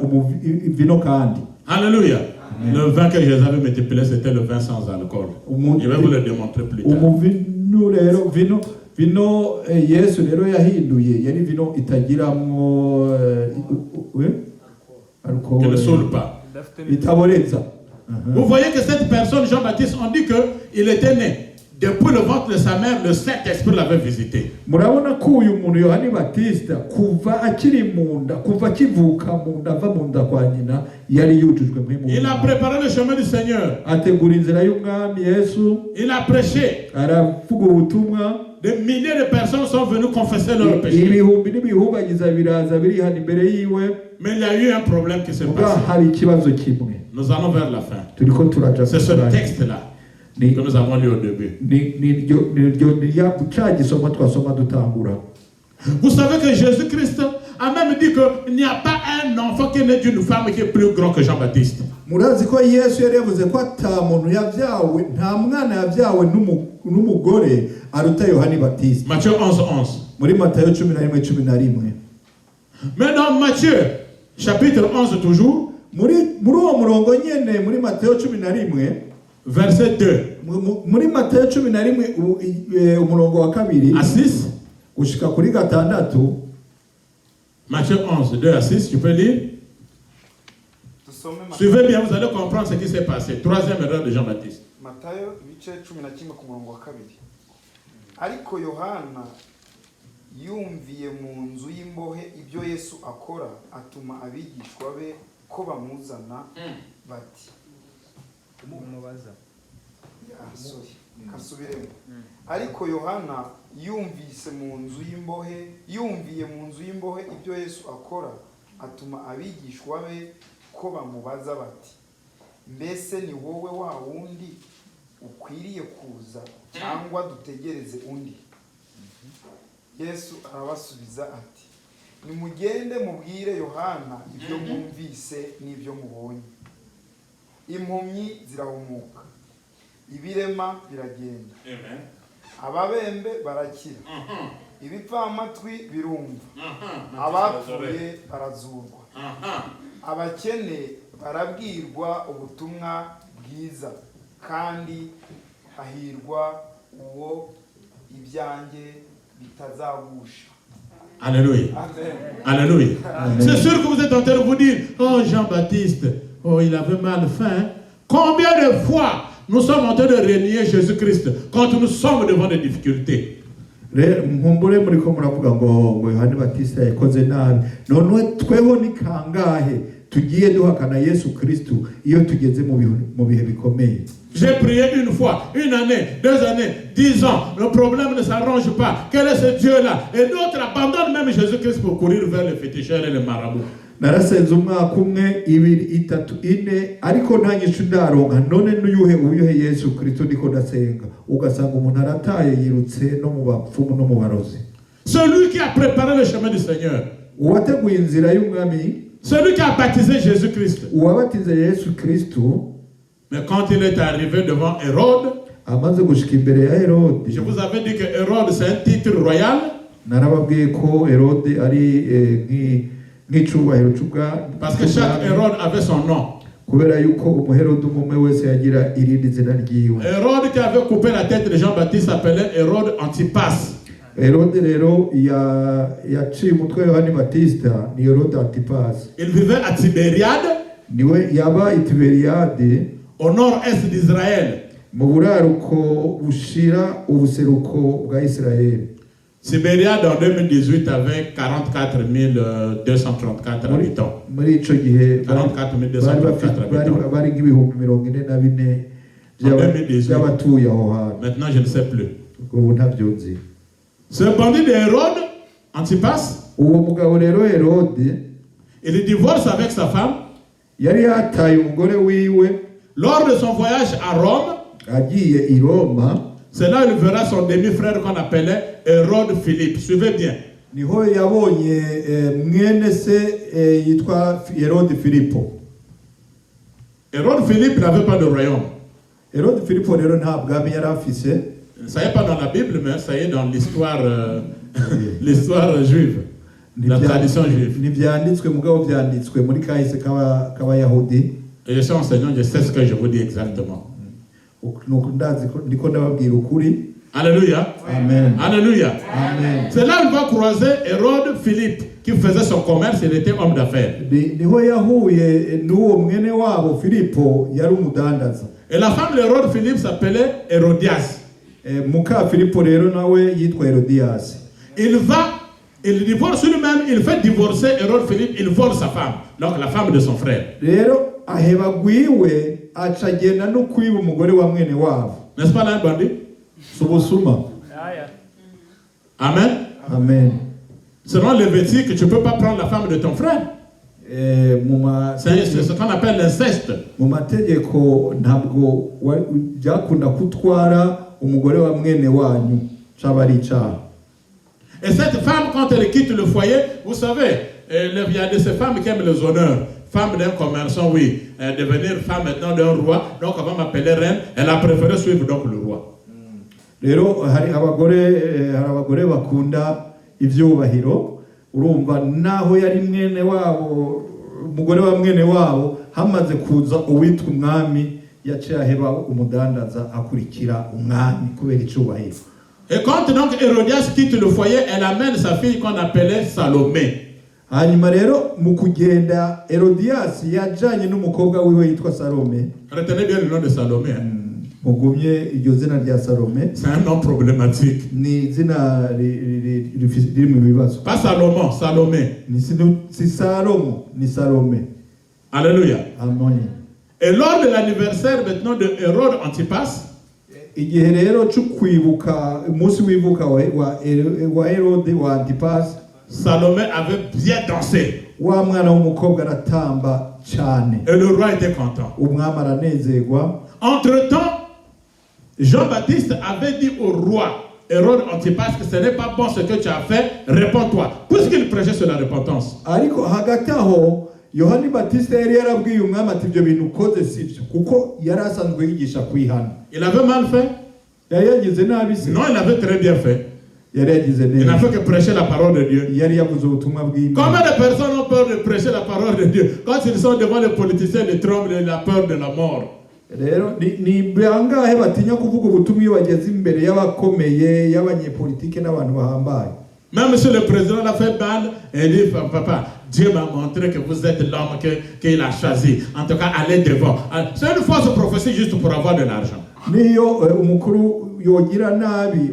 vino kandi. Alléluia. Le vin que Jésus avait multiplié, c'était le vin sans alcool. Je vais vous le démontrer plus tard. Vino Yesu rero yahinduye yari vino itagiramo alcool. Qui ne saoule pas. Itaboreza. Vous voyez que cette personne, Jean-Baptiste, on dit qu'il était né. Depuis le ventre de sa mère, le Saint-Esprit l'avait visité. Murabona ko uyu muntu Yohani Batista kuva akiri munda, kuva kivuka munda ava munda kwa nyina yari yujujwe mpemu. Il a préparé le chemin du Seigneur. Ategura inzira y'umwami Yesu. Il a prêché. Aravuga ubutumwa. Des milliers de personnes sont venues confesser leurs péchés. Ibihumbi n'ibihumbagiza biraza biri hano imbere yiwe. Mais il y a eu un problème qui s'est passé. Hari ikibazo kimwe. Nous allons vers la fin. Turiko turaja. C'est ce texte-là que nous avons lu au début. Vous savez que Jésus-Christ a même dit qu'il n'y a pas un enfant qui est né d'une femme qui est plus grand que Jean-Baptiste. Murazi ko Yesu yari yavuze ko atamuntu yabyawe nta mwana yabyawe n'umugore aruta Yohani Batista. Matthieu 11:11. Muri Matayo 11:11. Mais dans Matthieu chapitre 11 toujours, muri uwo murongo nyene muri Matayo 11 verset 2. Muri Matayo 11 umurongo wa 2 à 6 gushika kuri 6. Matthieu 11 2 à 6, tu peux lire. Suivez bien, vous allez comprendre ce qui s'est passé. Troisième erreur de Jean-Baptiste. Matayo ibice 11 ku murongo wa 2. Ariko Yohana yumviye mu nzu y'imbohe ibyo Yesu akora, atuma abigishwa be ko bamuzana bati umubaza. Kasubiremo. Ariko Yohana yumviye mu nzu y'imbohe ibyo Yesu akora, atuma abigishwa be ko bamubaza bati mbese ni wowe wa wundi ukwiriye kuza cyangwa dutegereze undi? Yesu arabasubiza ati nimugende mubwire Yohana ibyo mwumvise n'ibyo mubonye. Impumyi zirahumuka, ibirema biragenda, Amen. ababembe barakira, ibipfamatwi birumva, abapfuye barazurwa, abakene barabwirwa ubutumwa bwiza, kandi hahirwa uwo ibyanjye bitazagusha. Alléluia. Amen. Alléluia. C'est sûr que vous êtes en train de vous dire, oh Jean-Baptiste, oh il avait mal faim. Combien de fois nous sommes en train de renier Jésus-Christ quand nous sommes devant des difficultés? nkumbure muri ko muravuga ngo Yohani Batista yakoze nabi, none tweho ni kangahe tugiye duhakana Yesu Kristo iyo tugeze mu bihe bikomeye. J'ai prié une fois, une année, 2 années, 10 ans, le problème ne s'arrange pas. Quel est ce Dieu-là? Et d'autres abandonnent même Jésus-Christ pour courir vers les féticheurs et les marabouts. Narasenze umwaka umwe, 2, 3, 4 ariko nta nyishu ndaronka, none uyuhe Yesu Kristo ndiko ndasenga, ugasanga umuntu arataye yirutse no mu bapfumu no mu barozi. Celui qui a préparé le chemin du Seigneur, uwateguye inzira y'umwami, celui qui a baptisé Jésus-Christ, uwabatize Yesu Kristo, mais quand il est arrivé devant Hérode, amaze gushika imbere ya Herode, je vous avais dit que Hérode c'est un titre royal. narababwiye ko Herode ari nk'icubahiro c'ubwami, Parce que chaque Hérode avait son nom. kubera yuko umuherode umwe wese yagira irindi zina ryiwe. Hérode qui avait coupé la tête de Jean-Baptiste s'appelait Hérode Antipas. Herode rero yaciye umutwe Yohani Batista ni Herode Antipas. Il vivait à Tibériade, Niwe yaba i Tiberiyade, au nord-est d'Israël. mu buraruko bushira ubuseruko bwa Israeli. Tibériade en 2018 avait 44 234 habitants. Muri ico gihe 44 234 habitants. bari nk'ibihumbi 44 by'abatuye aho hantu. Maintenant, je ne sais plus. Ubu ntavyo nzi. Ce bandit de Hérode, Antipas, Uwo mugabo rero Herode il divorce avec sa femme. yari yataye umugore wiwe, Lors de son voyage à Rome, agiye i Roma, c'est là où il verra son demi-frère qu'on appelait Hérode Philippe. Suivez bien. niho yabonye mwene se yitwa Herode Filipo. Hérode Philippe n'avait pas de royaume. Herode Filipo rero nta bwami yari afise. Ça n'est pas dans la Bible, mais ça y est dans l'histoire l'histoire juive, la tradition juive. Ntibyanditswe mugabo byanditswe muri kahise k'abayahudi. Et je suis enseignant, je sais ce que je vous dis exactement. Nuko ndazi ko ndiko ndababwira ukuri. Alléluia. Amen. Alléluia. Amen. C'est là où il va croiser Hérode Philippe, qui faisait son commerce, il était homme d'affaires. Niho yahuye n'uwo mwene wabo Filipo yari umudandaza. Et la femme d'Hérode Philippe s'appelait Hérodias. Muka Filipo rero nawe yitwa Herodias. Il divorce lui-même, il fait divorcer Hérode Philippe, il vole sa femme, donc la femme de son frère. Rero ahebagwiwe acagenda no kwiba umugore wa mwene wabo. N'est-ce pas là un bandit? Subusuma. Amen. Amen. Selon Lévitique, tu ne peux pas prendre la femme de ton frère. C'est ce qu'on appelle l'inceste. Mu mategeko ntabwo byakunda kutwara umugore wa mwene wanyu cyaba ari icyaha. Et cette femme, quand elle quitte le foyer, vous savez, il y a de ces femmes qui aiment les honneurs. Femme d'un commerçant, oui. Devenir femme maintenant d'un roi. Donc, avant m'appeler reine, elle a préféré suivre donc le roi. Rero hari abagore bakunda ivyubahiro, urumva naho yari mwene wabo, umugore wa mwene wabo, hamaze kuza uwitwa umwami yaciye aheba umudandaza akurikira umwami kubera icubahiro. Et quand donc Hérodias quitte le foyer, elle amène sa fille qu'on appelait Salomé. Hanyuma rero mu kugenda Herodias yajanye n'umukobwa wiwe yitwa Salome. Retenez bien le nom de Salomé. Mugumye iryo zina rya Salome. C'est un nom problématique. Ni zina riri mu bibazo. Pas Salomon, Salomé. Si Salomo, ni Salome. Alléluia. Amen. Et lors de l'anniversaire maintenant de Hérode Antipas, igihe rero cyo kwibuka umunsi wibuka wa Herode wa Antipas, Salomé avait bien dansé. Wa mwana w'umukobwa aratamba cyane. Et le roi était content. Umwami aranezerwa. Entre-temps, Jean-Baptiste avait dit au roi Hérode Antipas que ce n'est pas bon ce que tu as fait, réponds-toi. Puisqu'il prêchait sur la repentance. Ariko hagati aho Yohani Batista yari yarabwiye umwami ati ibyo bintu ukoze sivyo kuko yari asanzwe yigisha kwihana. Il avait mal fait? Yari yagize nabi se? Non, il avait très bien fait. Yari yagize neza. Il n'a fait que prêcher la parole de Dieu. Yari yavuze ubutumwa bw'Imana. Combien de personnes ont peur de prêcher la parole de Dieu? Quand ils sont devant les politiciens, ils tremblent et la peur de la mort. Rero ni bangahe batinya kuvuga ubutumwa iyo bageze imbere y'abakomeye y'abanyepolitike n'abantu bahambaye. Même si le président l'a fait mal, il dit papa, Dieu m'a montré que vous êtes l'homme qu'il a choisi. En tout cas, allez devant. C'est une fausse prophétie juste pour avoir de l'argent. Niyo umukuru yogira nabi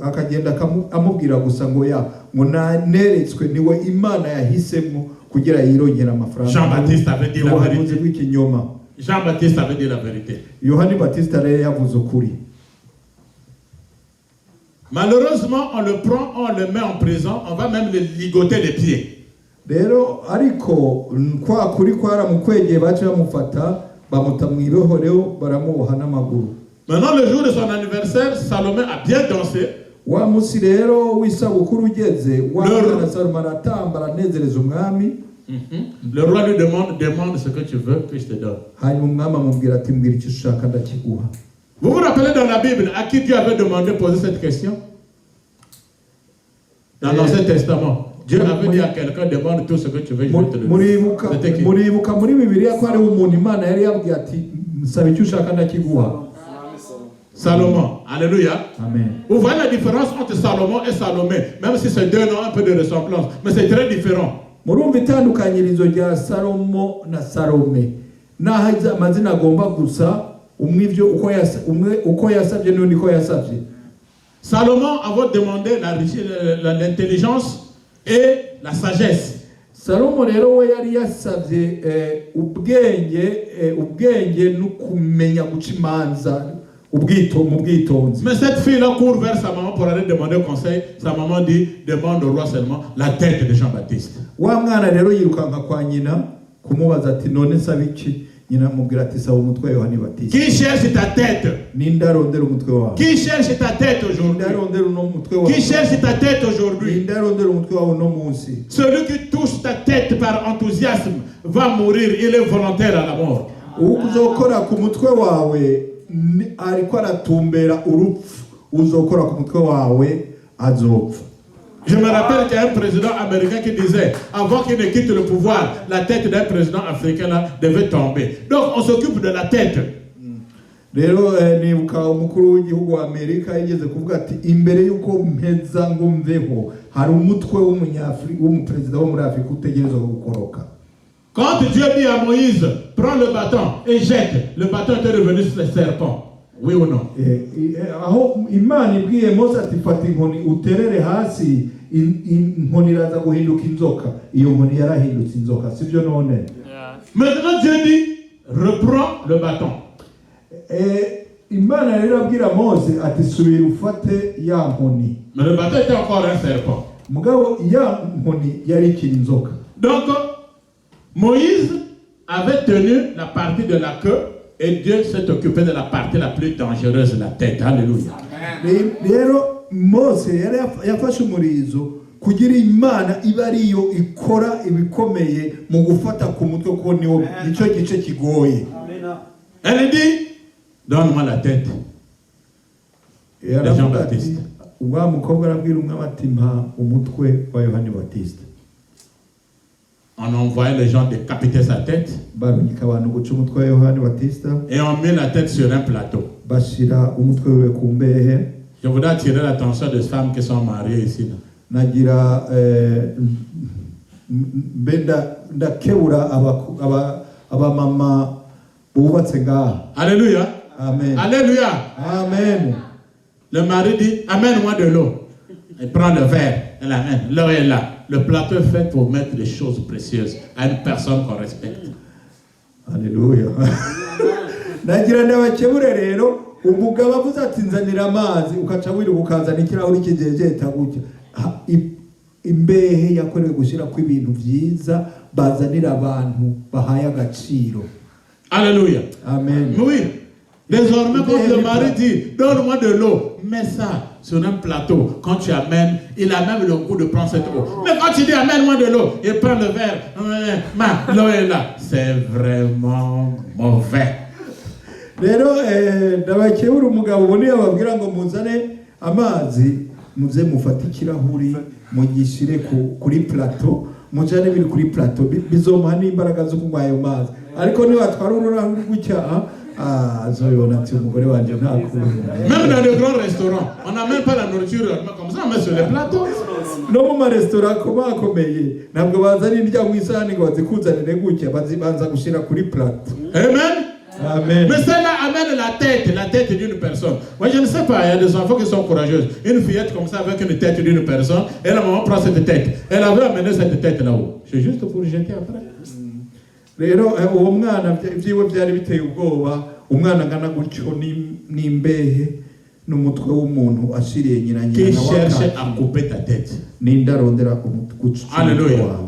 akagenda amubwira gusa ngo ya neretswe niwe Imana yahisemo kugira yirongera amafaranga. Jean-Baptiste avait dit la vérité. Jean-Baptiste avait dit la vérité. Yohani Batista rero yavuze ukuri. Malheureusement, on le prend, on le met en prison, on va même le ligoter les pieds. Rero ariko kwa kuri kwaramukwegeye baje bamufata bamuta mwirohoreo baramuboha n'amaguru. Maintenant, le jour de son anniversaire, Salomé a bien dansé. Wa musi rero w'isabukuru ugeze wa Salomon aratamba aranezereza umwami. Le roi lui demande ce que tu veux que je te donne. Hanyuma umwami amubwira ati mbwira icyo ushaka ndakiguha. Vous vous rappelez dans la Bible à qui Dieu avait demandé de poser cette question? Dans l'Ancien Testament, Dieu avait dit à quelqu'un, demande tout ce que tu veux, je vais te le donner. Muribuka muri Bibiliya ko ari umuntu Imana yari yabwiye ati nsaba icyo ushaka ndakiguha. Salomon, alléluia. Amen. Vous voyez la différence entre Salomon et Salomé, même si c'est deux noms un peu de ressemblance, mais c'est très différent. Murumva itandukanyirizo rya Salomo na Salome. Naho amazina agomba gusa umwivyo uko yasabye n'undi ko yasabye. Salomon avait demandé l'intelligence et la sagesse. Salomo rero we yari yasabye ubwenge no kumenya guca imanza mu bwitonzi. Mais cette fille-là court vers sa maman pour aller demander conseil. Sa maman dit, demande au roi seulement la tête de Jean-Baptiste. Wa mwana rero yirukanka kwa nyina kumubaza ati none nsaba iki? Nyina amubwira ati saba umutwe wa Yohani Batista. Qui cherche ta tête? Ninde arondera umutwe wawe? Qui cherche ta tête aujourd'hui? Qui cherche ta tête aujourd'hui? Ninde arondera umutwe wawe no munsi? Celui qui touche ta tête par enthousiasme va mourir, il est volontaire à la mort. Uzokora ku mutwe wawe ariko aratumbera urupfu, uzokora ku mutwe wawe azopfa. Je me rappelle qu'il y a un président américain qui disait, avant qu'il ne quitte le pouvoir, la tête d'un président africain là devait tomber. Donc on s'occupe de la tête. Rero nibuka umukuru w'igihugu wa Amerika yigeze kuvuga ati imbere yuko mpeza ngo mveho hari umutwe w'umupresident wo muri Afrika utegerezwa gukoroka. Quand Dieu dit à Moïse, prends le bâton et jette, le bâton était revenu sur les serpents. Oui ou non? Aho Imana ibwiye Mose ati fata inkoni uterere hasi inkoni iraza guhinduka inzoka. Iyo nkoni yarahindutse inzoka, sivyo none? Maintenant Dieu dit, reprends le bâton. Imana rero abwira Mose ati subira ufate ya nkoni. Mais le bâton était encore un serpent. Mugabo ya nkoni yari ikiri inzoka. Donc Moïse avait tenu la partie de la queue et Dieu s'est occupé de la partie la plus dangereuse, la tête. Alléluia. Rero Mose yafashe umurizo kugira Imana iba ariyo ikora ibikomeye mu gufata ku mutwe ko niwo nicyo gice kigoye. Elle dit, donne-moi la tête de Jean-Baptiste. Wa mukobwa arabwira umwami ati mpa umutwe wa Yohani Batista. On envoyait les gens décapiter sa tête. Barunyika abantu guca umutwe wa Yohani Batista. Et on met la tête sur un plateau. Bashira umutwe we ku mbehe. Je voudrais attirer l'attention des femmes qui sont mariées ici. Nagira benda ndakebura aba mama bubatse ngaha. Alléluia. Amen. Alléluia. Amen. Le mari dit, amène-moi de l'eau. Il prend le verre, elle amène. L'eau est là. Le plateau est fait pour mettre des choses précieuses à une personne qu'on respecte. Alléluia. Nagira ndabakebure rero umugabo avuze ati nzanira amazi ukaca wiruka ukazana ikirahuri kijejeta gutya. Imbehe yakorewe gushira ku ibintu byiza bazanira abantu bahaye agaciro. Alléluia. Amen. Oui. Désormais, quand le mari dit, donne-moi de l'eau, mets ça sur un plateau. Quand tu amènes, il a même le goût de prendre cette eau. Mais quand tu dis, amène-moi de l'eau, il prend le verre, l'eau est là. C'est vraiment mauvais. Rero ndabakebura umugabo ubone ababwira ngo muzane amazi muze mufate ikirahuri mugishire kuri plateau mujane biri kuri plateau bizomuha n'imbaraga zo kunywa ayo mazi ariko niba twari ururahuri gutya azoyona ati umugore wanje nta kuba. Même dans les grands restaurants, on n'amène pas la nourriture comme ça, on met sur les plateaux. No mu maresitora akomeye ntabwo bazana indya mu isahani ngo bazikuzanire gutya bazibanza gushira kuri plateau. Amen. Amen. Mais celle-là amène la tête d'une personne. Moi, je ne sais pas, il y a des enfants qui sont courageux. Une fillette comme ça avec une tête d'une personne, et la maman prend cette tête. Elle avait amené cette tête là-haut. C'est juste pour jeter après. Rero uwo mwana ibyiwe byari biteye ubwoba umwana ngana gutyo n'imbehe n'umutwe w'umuntu ashiriye nyina qui cherche à couper ta tête. N'indarondera umutwe. Alléluia.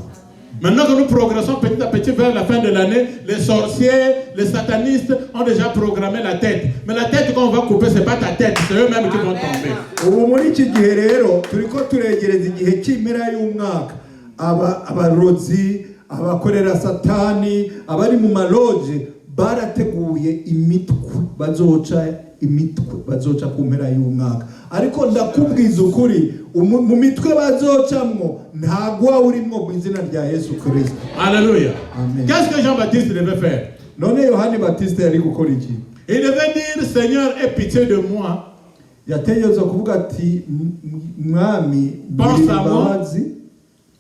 Maintenant que nous progressons petit à petit vers la fin de l'année, les sorciers, les satanistes ont déjà programmé la tête. Mais la tête qu'on va couper, ce n'est pas ta tête, c'est eux-mêmes qui vont tomber. Ubu muri iki gihe rero turiko turegereza igihe cy'impera y'umwaka abarozi abakorera satani abari mu maloje barateguye imitwe bazoca ku mpera y'umwaka ariko ndakubwiza ukuri mu mitwe bazocamwo ntagwa urimo mu izina rya Yesu Kristo. Alléluia. Amen. Qu'est-ce que Jean-Baptiste devait faire? None Yohani Baptiste yari gukora iki? Il devait dire, Seigneur, aie pitié de moi. Yategerezwa kuvuga ati mwami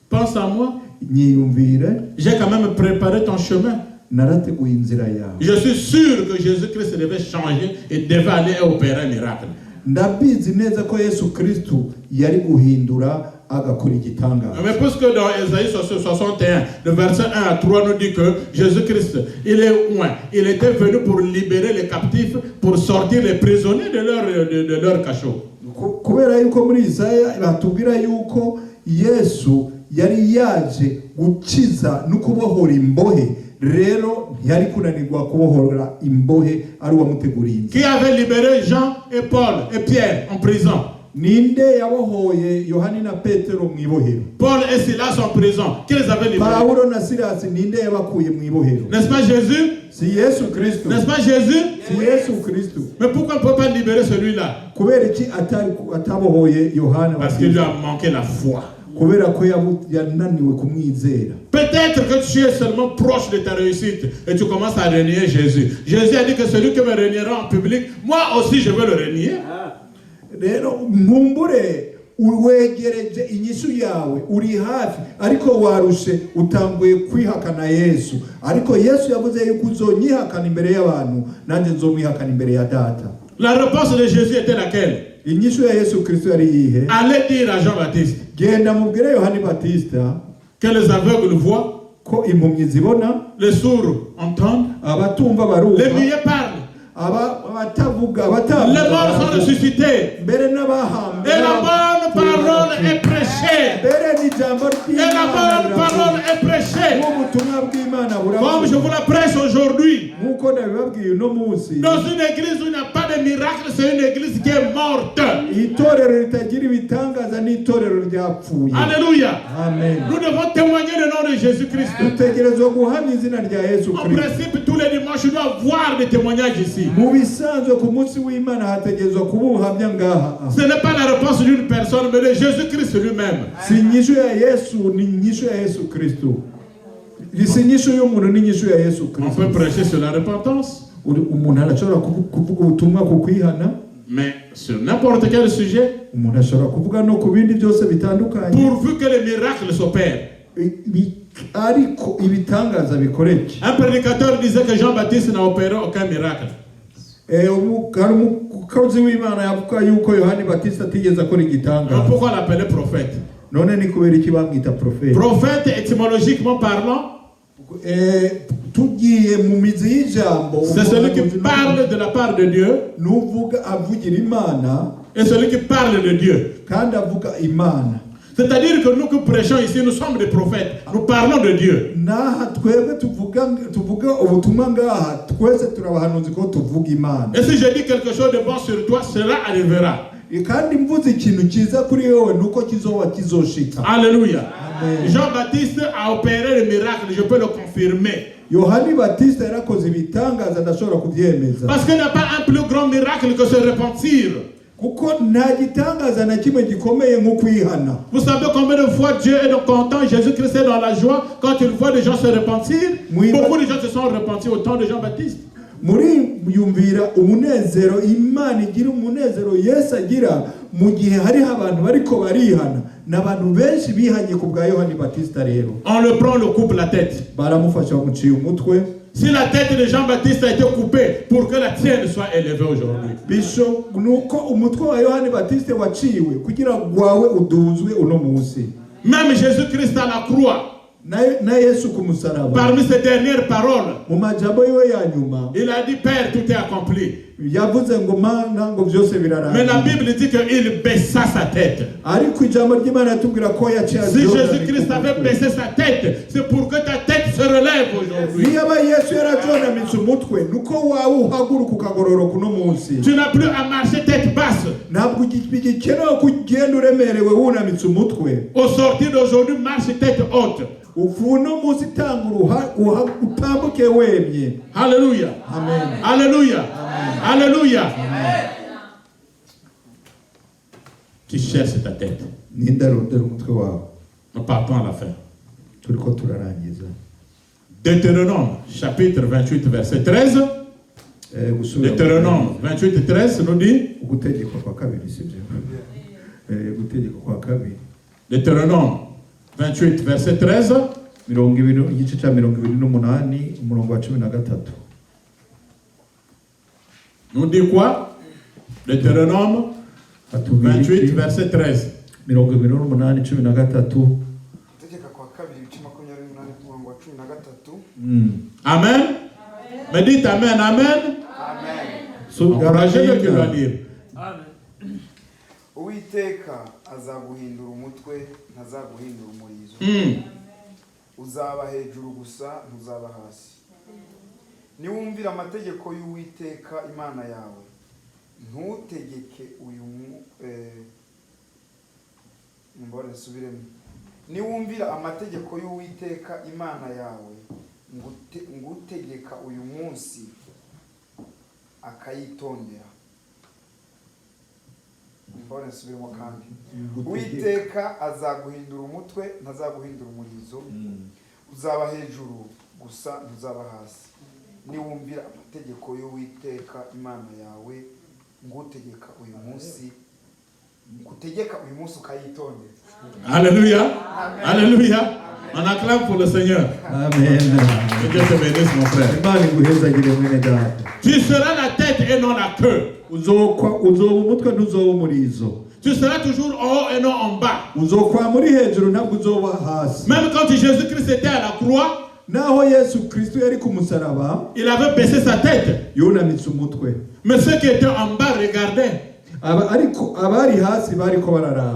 pense à moi. Nyiyumvire. J'ai quand même préparé ton chemin. Narateguye inzira yawe. Je suis sûr que Jésus-Christ devait changer et devait aller opérer un miracle. Ndabizi neza ko Yesu Kristo yari guhindura agakora igitangaza. Mais puisque dans Ésaïe 61, le verset 1 à 3 nous dit que Jésus-Christ, il était venu pour libérer les captifs, pour sortir les prisonniers de leur cachot. Kubera yuko muri Isaya batubwira yuko Yesu yari yaje gukiza no kubohora imbohe. Rero yari kunanirwa kubohora imbohe ari wamuteguriye. Qui avait libéré Jean et Paul et Pierre en prison? Ninde yabohoye Yohani na Petero mu ibohero? Paul et Silas en prison. Qui les avait libérés? Paulo na Silas ninde yabakuye mu ibohero? N'est-ce pas Jésus? Si Yesu Kristo. N'est-ce pas Jésus? Si Yesu Kristo. Mais pourquoi on ne peut pas libérer celui-là? Kubera iki atabohoye Yohana? Parce qu'il lui a manqué la foi. Peut-être que tu es seulement proche de ta réussite et tu commences à renier Jésus. Jésus a dit que celui qui me reniera en public, moi aussi je veux le renier. Uwegereje inyishu yawe uri hafi ariko warushe utanguye kwihakana Yesu ariko Yesu yavuze yuko uzonyihakana imbere y'abantu nanjye nzomwihakana imbere ya data. La réponse de Jésus était laquelle? Inyishu ya Yesu Kristo yari yihe? Allez dire à Jean-Baptiste genda mubwire Yohani Baptista que les aveugles voient, ko impumyi zibona, les sourds entendent, abatumva barumva, les muets parlent, les morts sont ressuscités et la bonne parole est prêchée. Et la bonne parole est prêchée. Comme je vous la prêche aujourd'hui. Dans une église où il n'y a pas de miracle, c'est une église qui est morte. Alléluia. Amen. Nous devons témoigner le nom de Jésus-Christ. En principe, tous les dimanches, je dois voir des témoignages ici. Ce n'est pas la réponse d'une personne, mais de Jésus-Christ lui-même. On peut prêcher sur la repentance, mais sur n'importe quel sujet, pourvu que les miracles s'opèrent. Un prédicateur disait que Jean-Baptiste n'a opéré aucun miracle. Pourquoi l'appeler prophète? Prophète, étymologiquement parlant, c'est celui qui parle de la part de Dieu et celui qui parle de Dieu. C'est-à-dire que nous qui prêchons ici, nous sommes des prophètes. Nous parlons de Dieu. Et si je dis quelque chose de bon sur toi, cela arrivera. Alléluia. Jean-Baptiste a opéré le miracle, je peux le confirmer. Parce qu'il n'y a pas un plus grand miracle que se repentir. Vous savez combien de fois Dieu est content, Jésus-Christ est dans la joie quand il voit des gens se repentir. Beaucoup de gens se sont repentis au temps de Jean-Baptiste. Muri yumvira umunezero Imana igira umunezero Yesu agira mu gihe hari abantu bariko barihana n'abantu benshi bihanye ku bwa Yohani Batista rero. On le prend, le coupe la tête. Baramufasha bamuciye umutwe. Si la tête de Jean-Baptiste a été coupée pour que la tienne soit élevée aujourd'hui. Bisho nuko umutwe wa Yohani Batista waciwe kugira gwawe uduzwe uno munsi. Même Jésus-Christ à la croix. Parmi ses dernières paroles, il a dit Père, tout est accompli. Mais la Bible dit qu'il baissa sa tête. Si Jésus-Christ avait baissé sa tête, c'est pour que ta tête se relève aujourd'hui. Tu n'as plus à marcher tête basse. Au sortir d'aujourd'hui, marche tête haute. Alléluia. Amen. Alléluia. Alléluia. Tu cherches ta tête. Nous partons à la fin. Deutéronome, chapitre 28, verset 13. Deutéronome 28, 13 nous dit. Deutéronome 28, verset 13. Nous dit quoi? Deutéronome 28, verset 13. Amen. Me dites amen, amen. Encouragez-le qui va lire. Uwiteka azaguhindura umutwe ntazaguhindura umurizo. Uzaba hejuru gusa ntuzaba hasi. Niwumvira amategeko y'Uwiteka Imana yawe ntutegeke uyu Niwumvira amategeko y'Uwiteka Imana yawe ngutegeka uyu munsi akayitondera. Kandi Uwiteka azaguhindura umutwe ntazaguhindura umurizo. Uzaba hejuru gusa ntuzaba hasi. Niwumvira amategeko y'Uwiteka Imana yawe ngutegeka uyu munsi ukayitondera. Alléluia. Alléluia. On acclame pour le Seigneur. Amen. Que Dieu te bénisse, mon frère. Tu seras la tête et non la queue. Tu seras toujours en haut et non en bas. Même quand Jésus-Christ était à la croix, il avait baissé sa tête. Mais ceux qui étaient en bas regardaient.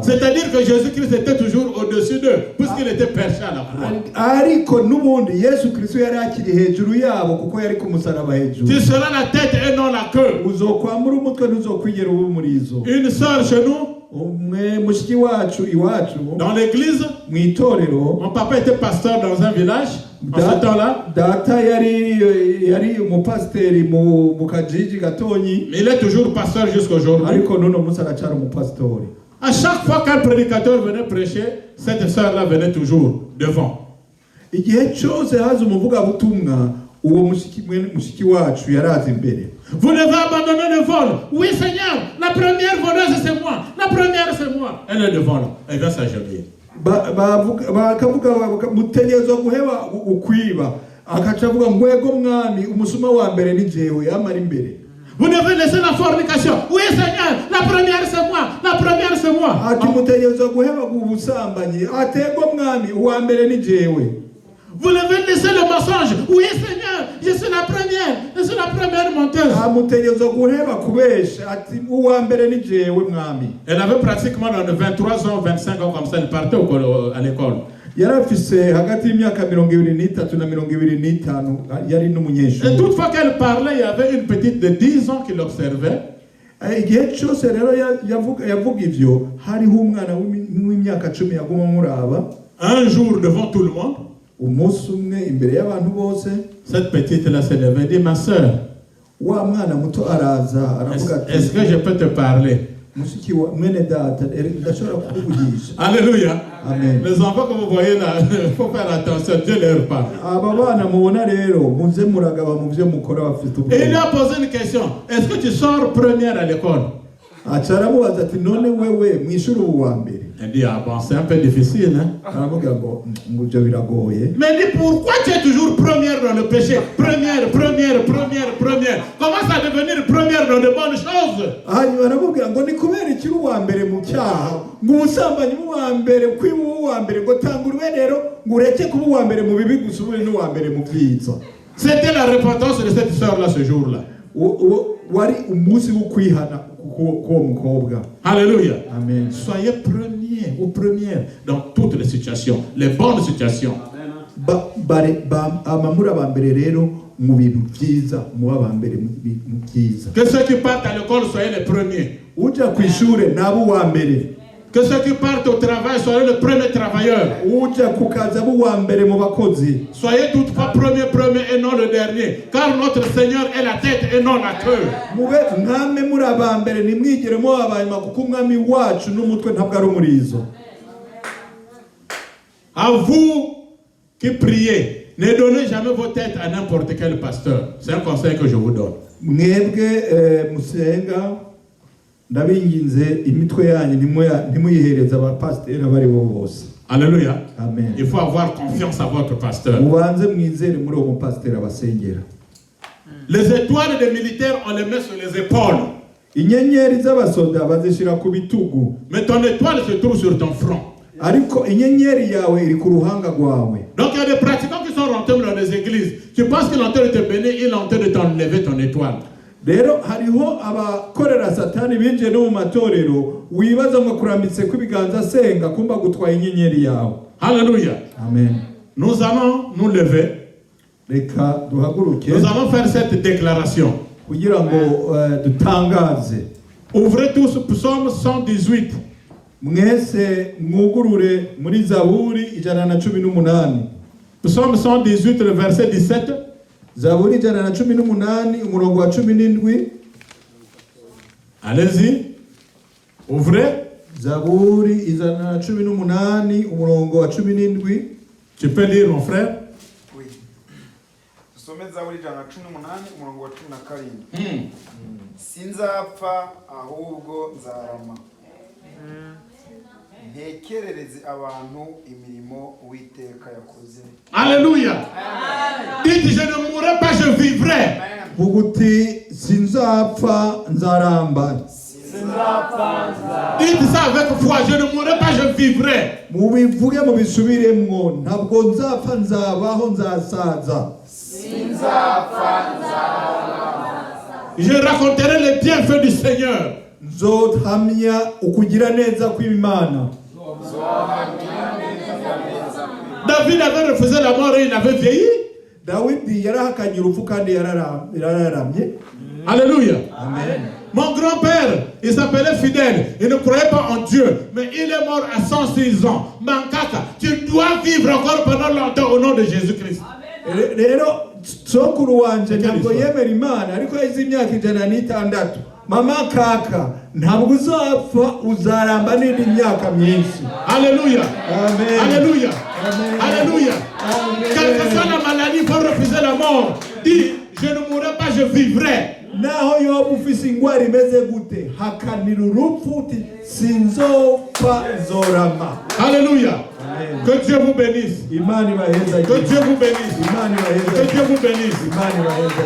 C'est-à-dire que Jésus-Christ était toujours au-dessus d'eux, puisqu'il était perché à la croix. Tu seras la tête et non la queue. Une sœur chez nous, dans l'église, mon papa était pasteur dans un village. En ce temps-là, il est toujours pasteur jusqu'aujourd'hui. À chaque fois qu'un prédicateur venait prêcher, cette sœur-là venait toujours devant. Vous devez abandonner le vol. Oui, Seigneur, la première voleuse c'est moi. La première c'est moi. Elle est devant là. Elle vient s'agenouiller. Vous devez laisser la fornication. Oui, Seigneur, la première c'est moi. La première c'est moi. Vous devez laisser le mensonge. Oui, Seigneur, je suis la première. c'est la première menteuse. amutegereza guheba kubesha ati uwa mbere ni jewe mwami. Elle avait pratiquement dans 23 ans, 25 ans comme ça, elle partait à l'école. yari afise hagati y'imyaka 23 na 25 yari n'umunyeshuri. Et toutefois qu'elle parlait, il y avait une petite de 10 ans qui l'observait. igihe cyose rero yavuga ivyo hariho umwana w'imyaka 10 yaguma muraba. Un jour devant tout le monde, umunsi umwe imbere y'abantu bose, cette petite là s'est levée et dit, ma soeur, wa mwana muto araza aravuga ati, est-ce que je peux te parler? mushiki wa mwene data ndashobora kukuvugisha. Alléluia. Amen. Les enfants que vous voyez là, il faut faire attention, Dieu leur parle. aba bana mubona rero muze muragaba mu byo mukora bafite ubwenge. Et il lui a posé une question, est-ce que tu sors première à l'école? Acaramubaza ati none wewe mwishuri uwa mbere. Elle dit, ah bon, c'est un peu difficile, hein? Aravuga ngo mubyo biragoye. Mais il dit, pourquoi tu es toujours première dans le péché? Première. Commence à devenir première dans de bonnes choses. hanyuma aramubwira ngo ni kubera iki uwa mbere mu cyaha ngo ubusambanyi uwa mbere kwiba uwa mbere ngo tangurwe rero ngo ureke kuba uwa mbere mu bibi gusa ube n'uwa mbere mu byiza. C'était la repentance de cette sœur-là ce jour-là. wari umunsi wo kwihana k'uwo mukobwa. Alléluia. Amen. Soyez premiers ou premières dans toutes les situations, les bonnes situations. amamura aba mbere rero mu bintu byiza muba aba mbere mu byiza. Que ceux qui partent à l'école soyez les premiers. uja ku ishure nabo uwa mbere. Que ceux qui partent au travail soyez le premier travailleur. uja ku kazi abo uwa mbere mu bakozi. Soyez toutefois premier et non le dernier. Car notre Seigneur est la tête et non la queue. mube mwame muri aba mbere nimwigire mu abanyuma kuko umwami wacu n'umutwe ntabwo ari umurizo. À vous qui priez, ne donnez jamais vos têtes à n'importe quel pasteur. C'est un conseil que je vous donne. mwebwe musenga ndabinginze imitwe yanyu ntimuyihereze abapasiteri abari bo bose. Alléluia. Amen. Il faut avoir confiance à votre pasteur. mubanze mwizere muri uwo mupasiteri abasengera. Les étoiles des militaires, on les met sur les épaules. inyenyeri z'abasoda bazishira ku bitugu. Mais ton étoile se trouve sur ton front. ariko inyenyeri yawe iri ku ruhanga rwawe. Donc il y a des pratiquants qui sont rentrés dans les églises. Tu penses qu'ils ont en train de te bénir, ils ont en train de t'enlever ton étoile. rero hariho abakorera satani binjiye no mu matorero wibaza ngo kurambitse kw'ibiganza senga kumba gutwaye inyenyeri yawe. Alléluia. Amen. Nous allons nous lever. reka duhaguruke Nous allons faire cette déclaration. kugira ngo dutangaze. Ouvrez tous Psaume 118. mwese mwugurure muri zaburi 118. Psaume 118, le verset 17. zaburi 118 umurongo wa 17. Allez-y. Ouvrez. zaburi 118 umurongo wa 17. Tu peux lire, mon frère. Oui. Dusome Zaburi 118 umurongo wa 17. Sinzapfa ahubwo nzarama. Ntekerereze abantu imirimo Uwiteka yakoze. Alléluia. Dites, je ne mourrai pas, je vivrai. vuguti sinzapfa nzaramba. Dites ça avec foi, je ne mourrai pas, je vivrai. mubivuge mubisubiremwo ntabwo nzapfa nzabaho nzasaza. Je raconterai les bienfaits du Seigneur. nzothamya ukugira neza kw'Imana. David avait refusé la mort et il avait vieilli. Dawidi yarahakanye urupfu kandi yararamye. Alléluia. Amen. Mon grand-père, il s'appelait fidèle. Il ne croyait pas en Dieu. Mais il est mort à 106 ans. Mankaka, tu dois vivre encore pendant longtemps au nom de Jésus-Christ. rero sokuru wanje ntabwo yemera Imana ariko yagize imyaka 106. mama kaka ntabwo uzapfa uzaramba n'indi myaka myinshi. Alléluia. Amen. Alléluia. Amen. Alléluia. Quelle que soit la maladie, il faut refuser la mort. Dis, je ne mourrai pas, je vivrai. naho yoba ufise ingwara imeze gute hakanira urupfu uti sinzopfa nzorama. Alléluia. Amen. Que Dieu vous bénisse. Imana ibaheza Que Dieu vous bénisse. Imana ibaheza Que Dieu vous bénisse. Imana ibaheza